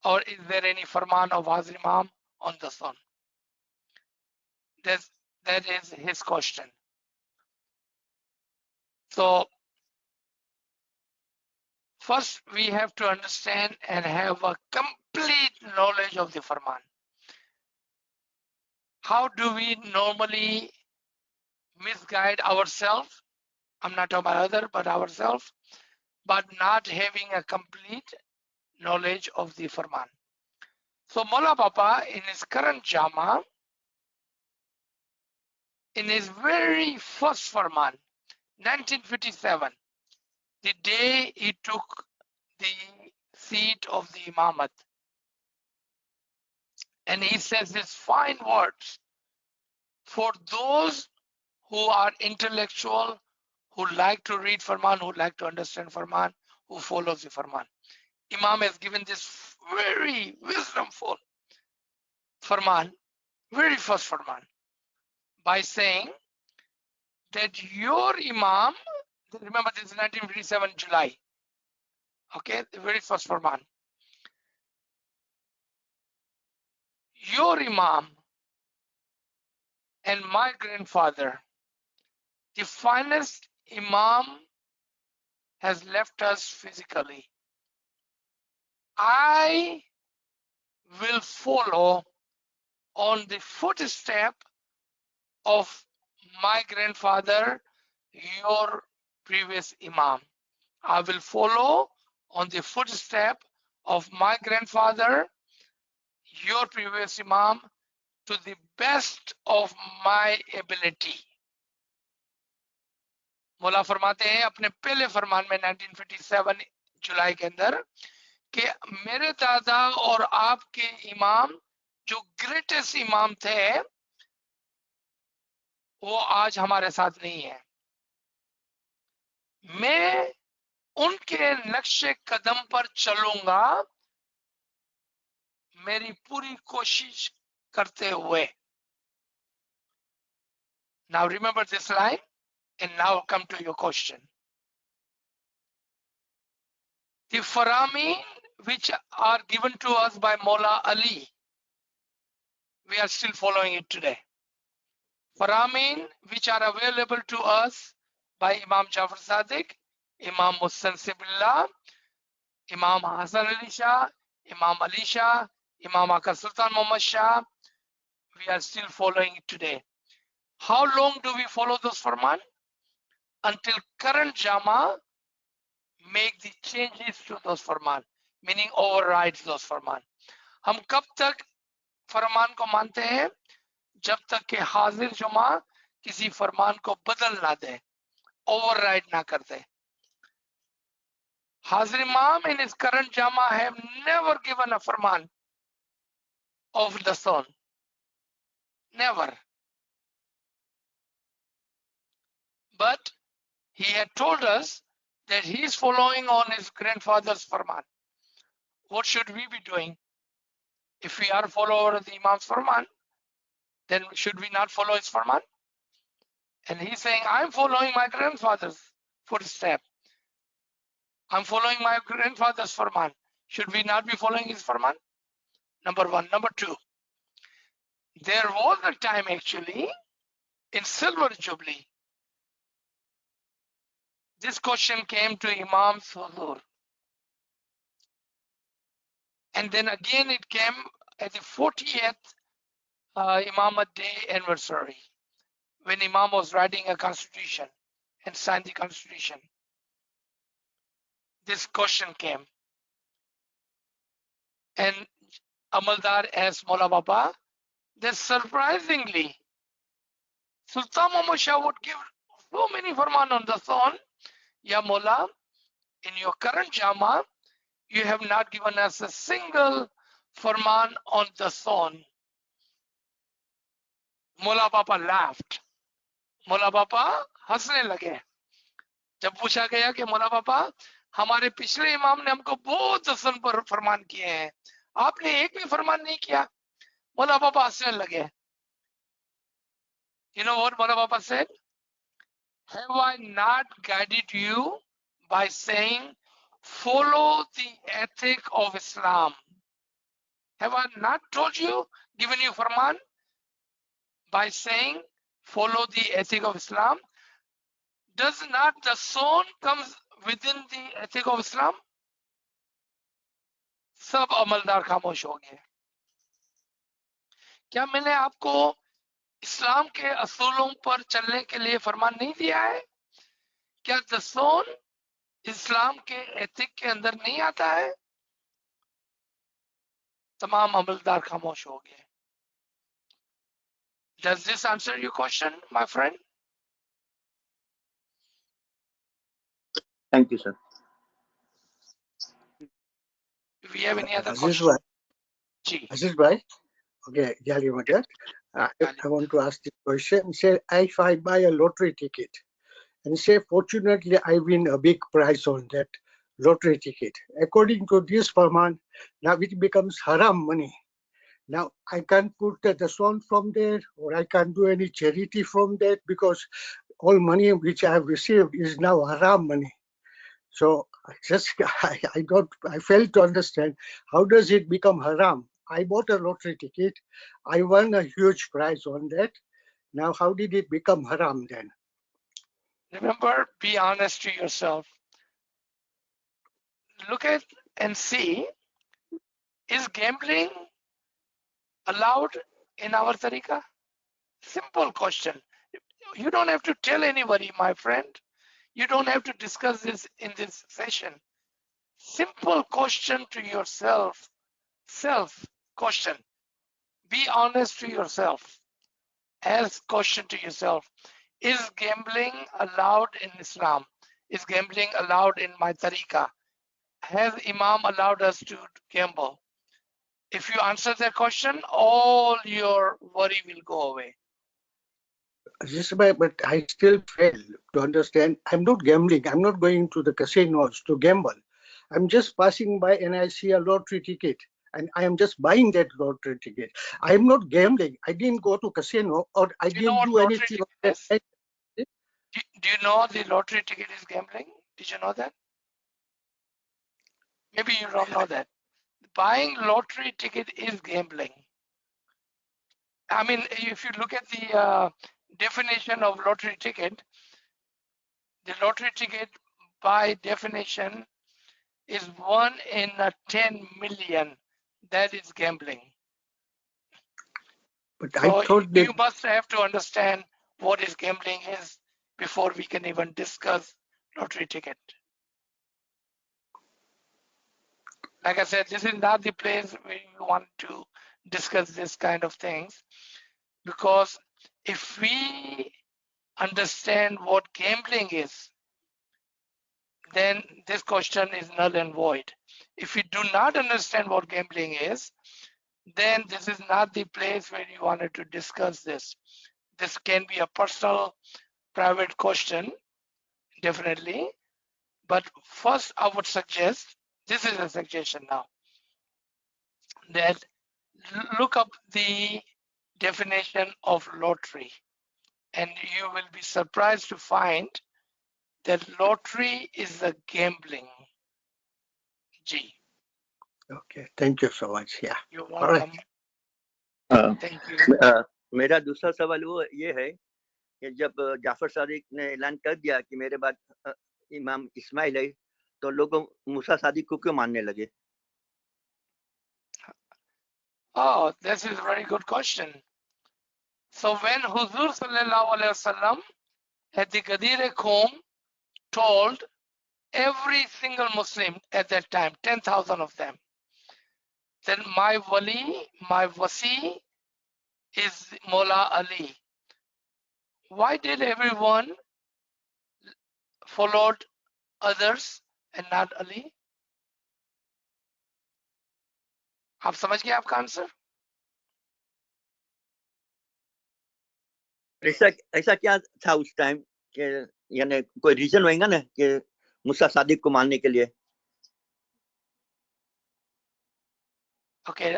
Or is there any Farman of Hazir Imam on the song? That is his question. So first we have to understand and have a complete knowledge of the Farman. How do we normally misguide ourselves? I'm not talking about other, but ourselves, but not having a complete knowledge of the Farman. So Mola Papa in his current Jama, in his very first Farman, 1957, the day he took the seat of the Imamat, and he says these fine words for those who are intellectual, who like to read Farman, who like to understand Farman, who follows the Farman. Imam has given this very wisdomful Farman, very first Farman, by saying that your Imam, remember this is 1957 July, okay, the very first Farman. Your Imam and my grandfather, the finest Imam, has left us physically. I will follow on the footstep of my grandfather, your previous Imam. I will follow on the footstep of my grandfather, your previous Imam, to the best of my ability. मौला फरमाते हैं अपने पहले फरमान में 1957 जुलाई के अंदर कि मेरे दादा और आपके इमाम जो ग्रेटेस्ट इमाम थे वो आज हमारे साथ नहीं है। मैं उनके नक्शे कदम पर चलूंगा मेरी पूरी कोशिश करते हुए। Now remember this line and now come to your question. The Farami which are given to us by Maula Ali, we are still following it today. Faramin which are available to us by Imam Jafar Sadiq, Imam Mustansib Billah, Imam Hassan Ali Shah, Imam Ali Shah, Imam Aka Sultan Muhammad Shah, we are still following it today. How long do we follow those Farman? Until current Jama make the changes to those Farman, meaning overrides those Farman. हम कब तक फरमान को मानते हैं? जब तक कि हाजिर जुमा किसी फरमान को बदल ना दे, override ना कर दे. Hazir Imam in his current Jama have never given a Farman of the son. Never. But he had told us that he is following on his grandfather's Farman. What should we be doing? If we are a follower of the Imam's Farman, then should we not follow his Farman? And he's saying, I'm following my grandfather's footstep. I'm following my grandfather's Farman. Should we not be following his Farman? Number one. Number two, there was a time actually in Silver Jubilee. This question came to Imam's Huzur. And then again it came at the 40th Imamate Day anniversary, when Imam was writing a constitution and signed the constitution, this question came. And Amaldar asked Mola Baba that surprisingly, Sultan Muhammad Shah would give so many farman on the throne. Ya Mola, in your current Jama, you have not given us a single farman on the throne. Mola Baba laughed. Mola Baba हंसने लगे. जब पूछा गया कि मौला बाबा हमारे पिछले इमाम ने हमको बहुत दसन पर फरमान किए हैं, आपने एक भी फरमान नहीं किया. मौला बाबा हंसने लगे. You know what Maula Baba said? Have I not guided you by saying, follow the ethic of Islam? Have I not told you, given you farman by saying, follow the ethic of Islam? Does not the son comes within the ethic of Islam? सब अमलदार खामोश हो गए. क्या मैंने आपको इस्लाम के असूलों पर चलने के लिए फरमान नहीं दिया है? क्या the son इस्लाम के एथिक के अंदर नहीं आता है? तमाम अमलदार खामोश हो गए. Does this answer your question, my friend? Thank you, sir. Do we have any other Aziz question? bhai, Ji. Aziz bhai, okay, Jali Madad. I want to ask this question. Say, if I buy a lottery ticket and say, fortunately, I win a big prize on that lottery ticket. According to this Farman, now it becomes haram money. Now I can't put the son from there, or I can't do any charity from that because all money which I have received is now haram money. So I failed to understand, how does it become haram? I bought a lottery ticket. I won a huge prize on that. Now, how did it become haram then? Remember, be honest to yourself. Look at and see, is gambling allowed in our tariqah? Simple question. You don't have to tell anybody, my friend. You don't have to discuss this in this session. Simple question to yourself. Self question. Be honest to yourself. Ask question to yourself. Is gambling allowed in Islam? Is gambling allowed in my tariqah? Has Imam allowed us to gamble? If you answer that question, all your worry will go away. But I still fail to understand. I'm not gambling. I'm not going to the casinos to gamble. I'm just passing by and I see a lottery ticket and I am just buying that lottery ticket. I'm not gambling. I didn't go to casino or I Do you know didn't what do lottery anything. ticket is? Do you know the lottery ticket is gambling? Did you know that? Maybe you don't know that. Buying lottery ticket is gambling. I mean, if you look at the definition of lottery ticket, the lottery ticket by definition is 1 in a 10 million. That is gambling. But So I thought that you must have to understand what is gambling is before we can even discuss lottery ticket. Like I said, this is not the place where you want to discuss this kind of things, because if we understand what gambling is, then this question is null and void. If you do not understand what gambling is, then this is not the place where you wanted to discuss this. This can be a personal, private question, definitely. But first, I would suggest, this is a suggestion now, that look up the definition of lottery, and you will be surprised to find that lottery is a gambling. G. okay, thank you so much. Yeah. You're All right. welcome. Thank you. मेरा दूसरा सवाल वो ये है कि जब जाफर सादिक ने ऐलान कर दिया कि मेरे बाद इमाम इस्माइल है, तो लोग मूसा सादिक को क्यों मानने लगे? Oh, this is a very good question. So when Huzur sallallahu alaihi wasallam at the Ghadir Qawm told every single Muslim at that time, 10,000 of them, then my wali, my wasi is Mola Ali. Why did everyone followed others and not Ali? आप समझ गए आपका answer? ऐसा ऐसा क्या था उस time कि यानी कोई रीजन होएगा ना कि मूसा सादिक को मानने के लिए? ओके,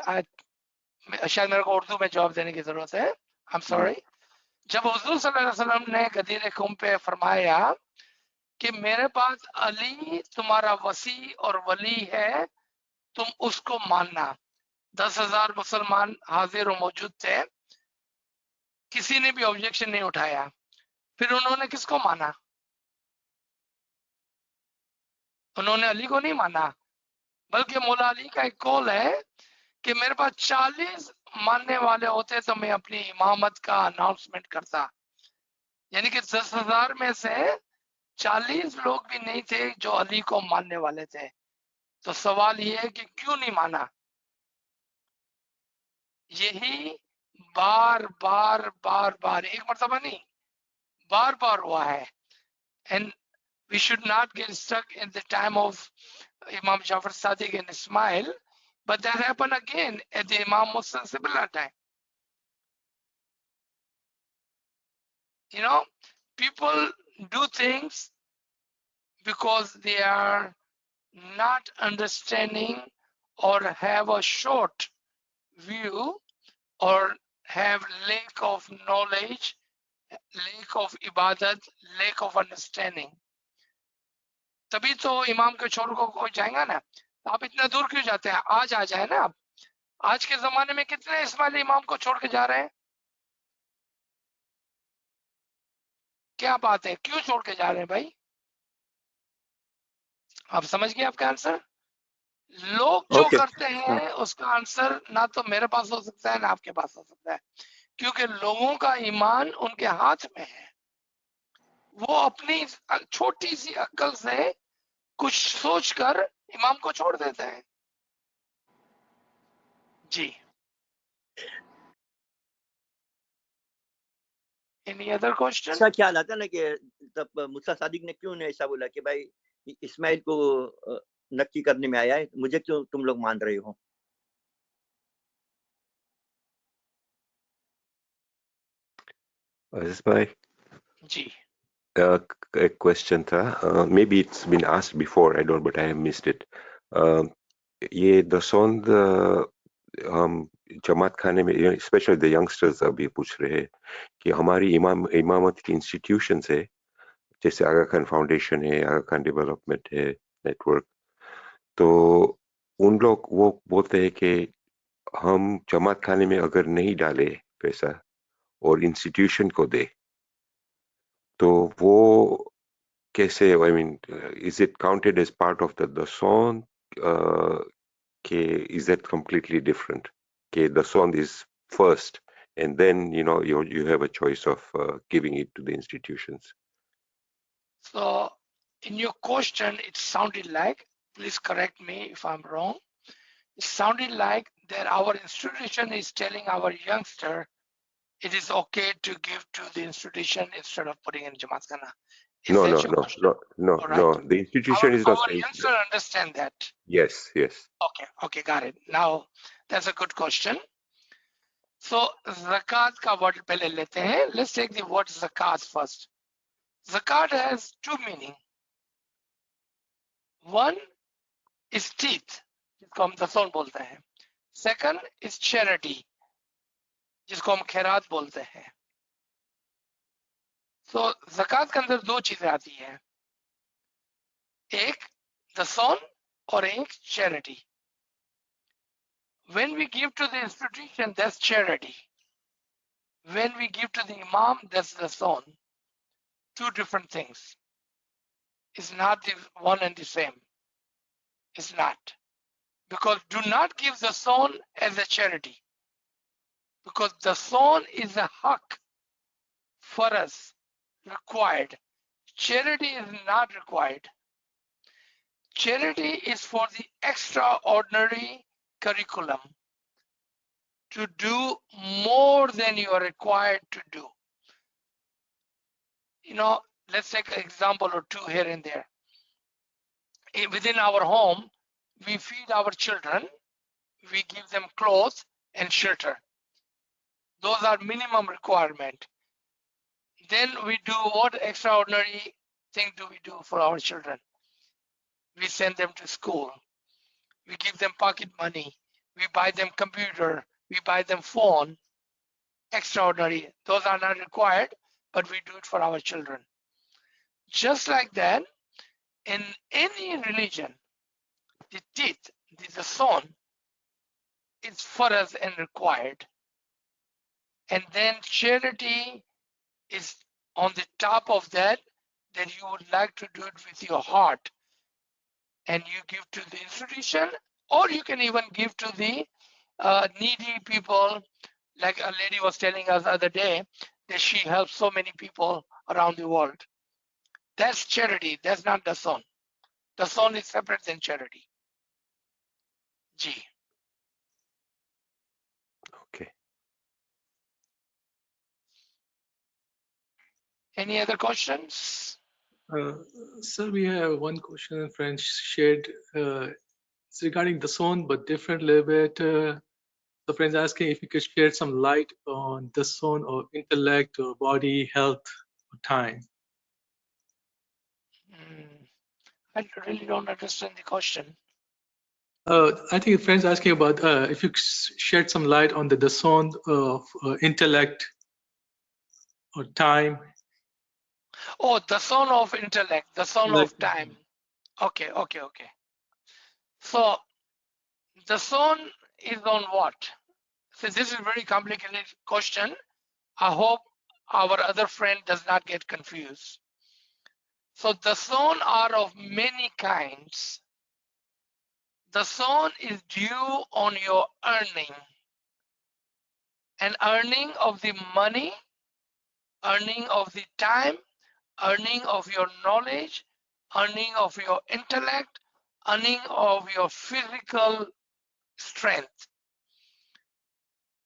शायद मेरे को उर्दू में जवाब देने की जरूरत है। I am sorry. जब हुजूर सल्लल्लाहु अलैहि वसल्लम ने गदीर क़ौम पे फरमाया कि मेरे पास अली तुम्हारा वसी और वली है, तुम उसको मानना। 10,000 मुसलमान हाजिर और मौजूद थे, किसी ने भी ऑब्जेक्शन नहीं उठाया। फिर उन्होंने किसको माना? उन्होंने अली को नहीं माना, बल्कि मौला अली का एक कौल है कि मेरे पास 40 मानने वाले होते तो मैं अपनी इमामत का अनाउंसमेंट करता। यानी कि 10,000 में से 40 लोग भी नहीं थे जो अली को मानने वाले थे। तो सवाल ये है कि क्यों नहीं माना? यही बार बार बार बार, एक मरतबा नहीं, बार बार हुआ है। And we should not get stuck in the time of Imam Jafar Sadiq and Ismail, but that happened again at the Imam Musa similar time. You know, people do things because they are not understanding or have a short view or have lack of knowledge, lack of ibadat, lack of understanding. तभी तो इमाम के छोर को कोई जाएगा ना। आप इतना दूर क्यों जाते हैं? आज आ जाए ना। आप आज के जमाने में कितने इस्माइली इमाम को छोड़ के जा रहे हैं? क्या बात है, क्यों छोड़ के जा रहे हैं भाई? आप समझ गए आपका आंसर? लोग जो ओके करते हैं उसका आंसर ना तो मेरे पास हो सकता है ना आपके पास हो सकता है, क्योंकि लोगों का ईमान उनके हाथ में है। वो अपनी छोटी सी अक्ल से कुछ सोचकर इमाम को छोड़ देते हैं। जी, एनी अदर क्वेश्चन? ऐसा ख्याल आता ना कि तब मूसा सादिक ने क्यों नहीं ऐसा बोला कि भाई इस्माइल को नक्की करने में आया है, मुझे क्यों तुम लोग मान रहे हो? Aziz bhai, ji, a question था. Maybe it's been asked before, I don't, but I have missed it. ये दसौंद हम जमात खाने में, स्पेशली द यंगस्टर्स अभी पूछ रहे हैं कि हमारी इमामत की इंस्टीट्यूशन है, जैसे आगा खान फाउंडेशन है, आगा खान डेवलपमेंट है नेटवर्क, तो उन लोग वो बोलते हैं कि हम जमात खाने में अगर नहीं डाले पैसा और इंस्टीट्यूशन को दे तो वो कैसे, I mean, is it counted as part of the dasaundh? is that completely different? The song is first, and then you have a choice of giving it to the institutions. so in your question it sounded like, please correct me if I'm wrong, it sounded like that our institution is telling our youngster it is okay to give to the institution instead of putting in Jamaat Khana. No. All right. No. The institution is not Our saying. youngster understand that. Yes. Okay, got it. Now that's a good question. So zakat ka word pehle lete hain. Let's take the word zakat first. Zakat has two meaning. One is teeth, जिसको हम दसौन बोलते हैं. Second is charity, जिसको हम खैरात बोलते हैं. So zakat के अंदर दो चीजें आती हैं, एक दसौन और एक charity. When we give to the institution, that's charity. When we give to the imam, that's dashon. Two different things. It's not the one and the same. It's not. Because do not give dashon as a charity. because the son is a haq for us, required. Charity is not required. Charity is for the extraordinary curriculum, to do more than you are required to do. You know, let's take an example or two here and there. Within our home, we feed our children, we give them clothes and shelter. Those are minimum requirement. Then we do what extraordinary thing do we do for our children? We send them to school. We give them pocket money. We buy them computer. We buy them phone. Extraordinary. Those are not required, but we do it for our children. Just like that, in any religion, the teeth, the son, is for us and required. And then charity is on the top of that, that you would like to do it with your heart. And you give to the institution, or you can even give to the needy people. Like a lady was telling us the other day that she helps so many people around the world. That's charity. That's not the son. The son is separate than charity. G. Okay. Any other questions? Sir, we have one question in French shared. It's regarding the son, but different a little bit. The friend's asking if you could shed some light on the son or intellect or body, health, or time. I really don't understand the question. I think the friend's asking about if you could shed some light on the son of intellect or time. Oh, the son of intellect, the son Like, of time. Okay. So the son is on what? So this is a very complicated question. I hope our other friend does not get confused. So the son are of many kinds. The son is due on your earning. And earning of the money, earning of the time, earning of your knowledge, earning of your intellect, earning of your physical strength.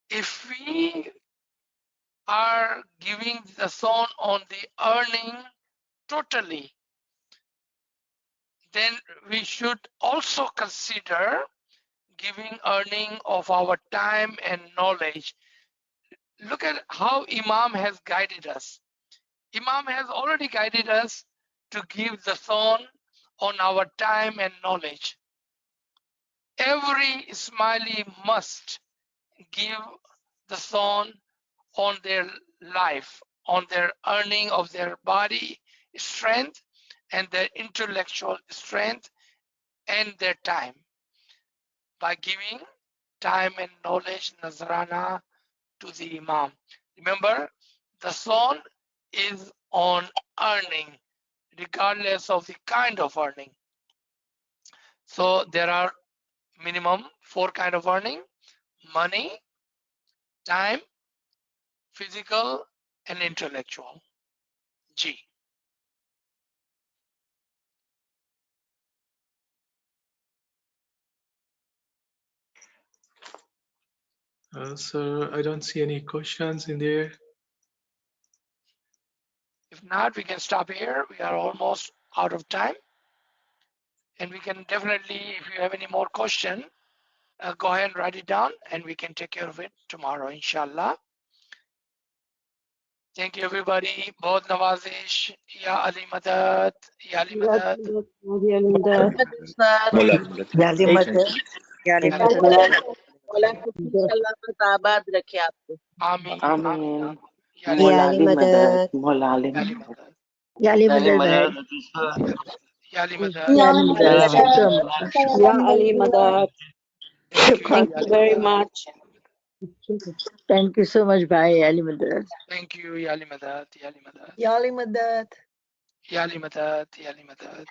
If we are giving the son on the earning totally, then we should also consider giving earning of our time and knowledge. Look at how Imam has guided us. Imam has already guided us to give the son on our time and knowledge. Every Ismaili must give the son on their life, on their earning of their body strength and their intellectual strength and their time, by giving time and knowledge Nazrana to the Imam. Remember, the son is on earning, regardless of the kind of earning. So there are minimum 4 kinds of earning: money, time, physical, and intellectual. G. So I don't see any questions in there. If not, we can stop here. We are almost out of time. And we can definitely, if you have any more question, go ahead and write it down and we can take care of it tomorrow, inshallah. Thank you, everybody. Bahut nawazish. Ya Ali Madad. Ya Ali Madad. याली मदद याली मदद आबाद रखे आपको Ameen. Ameen. Ya Mola Ali Ali Madad. Mola Ali Madad. Madad. Yali Madad. Ya Ali Madad. Yali Madad. Ya Ali Madad. Thank you very much. Thank you so much, bye, Yali Madad. Thank you, Ya Ali Madad. Ya Ali Madad. याली मदद Ya Ali Madad. Ya Ali Madad.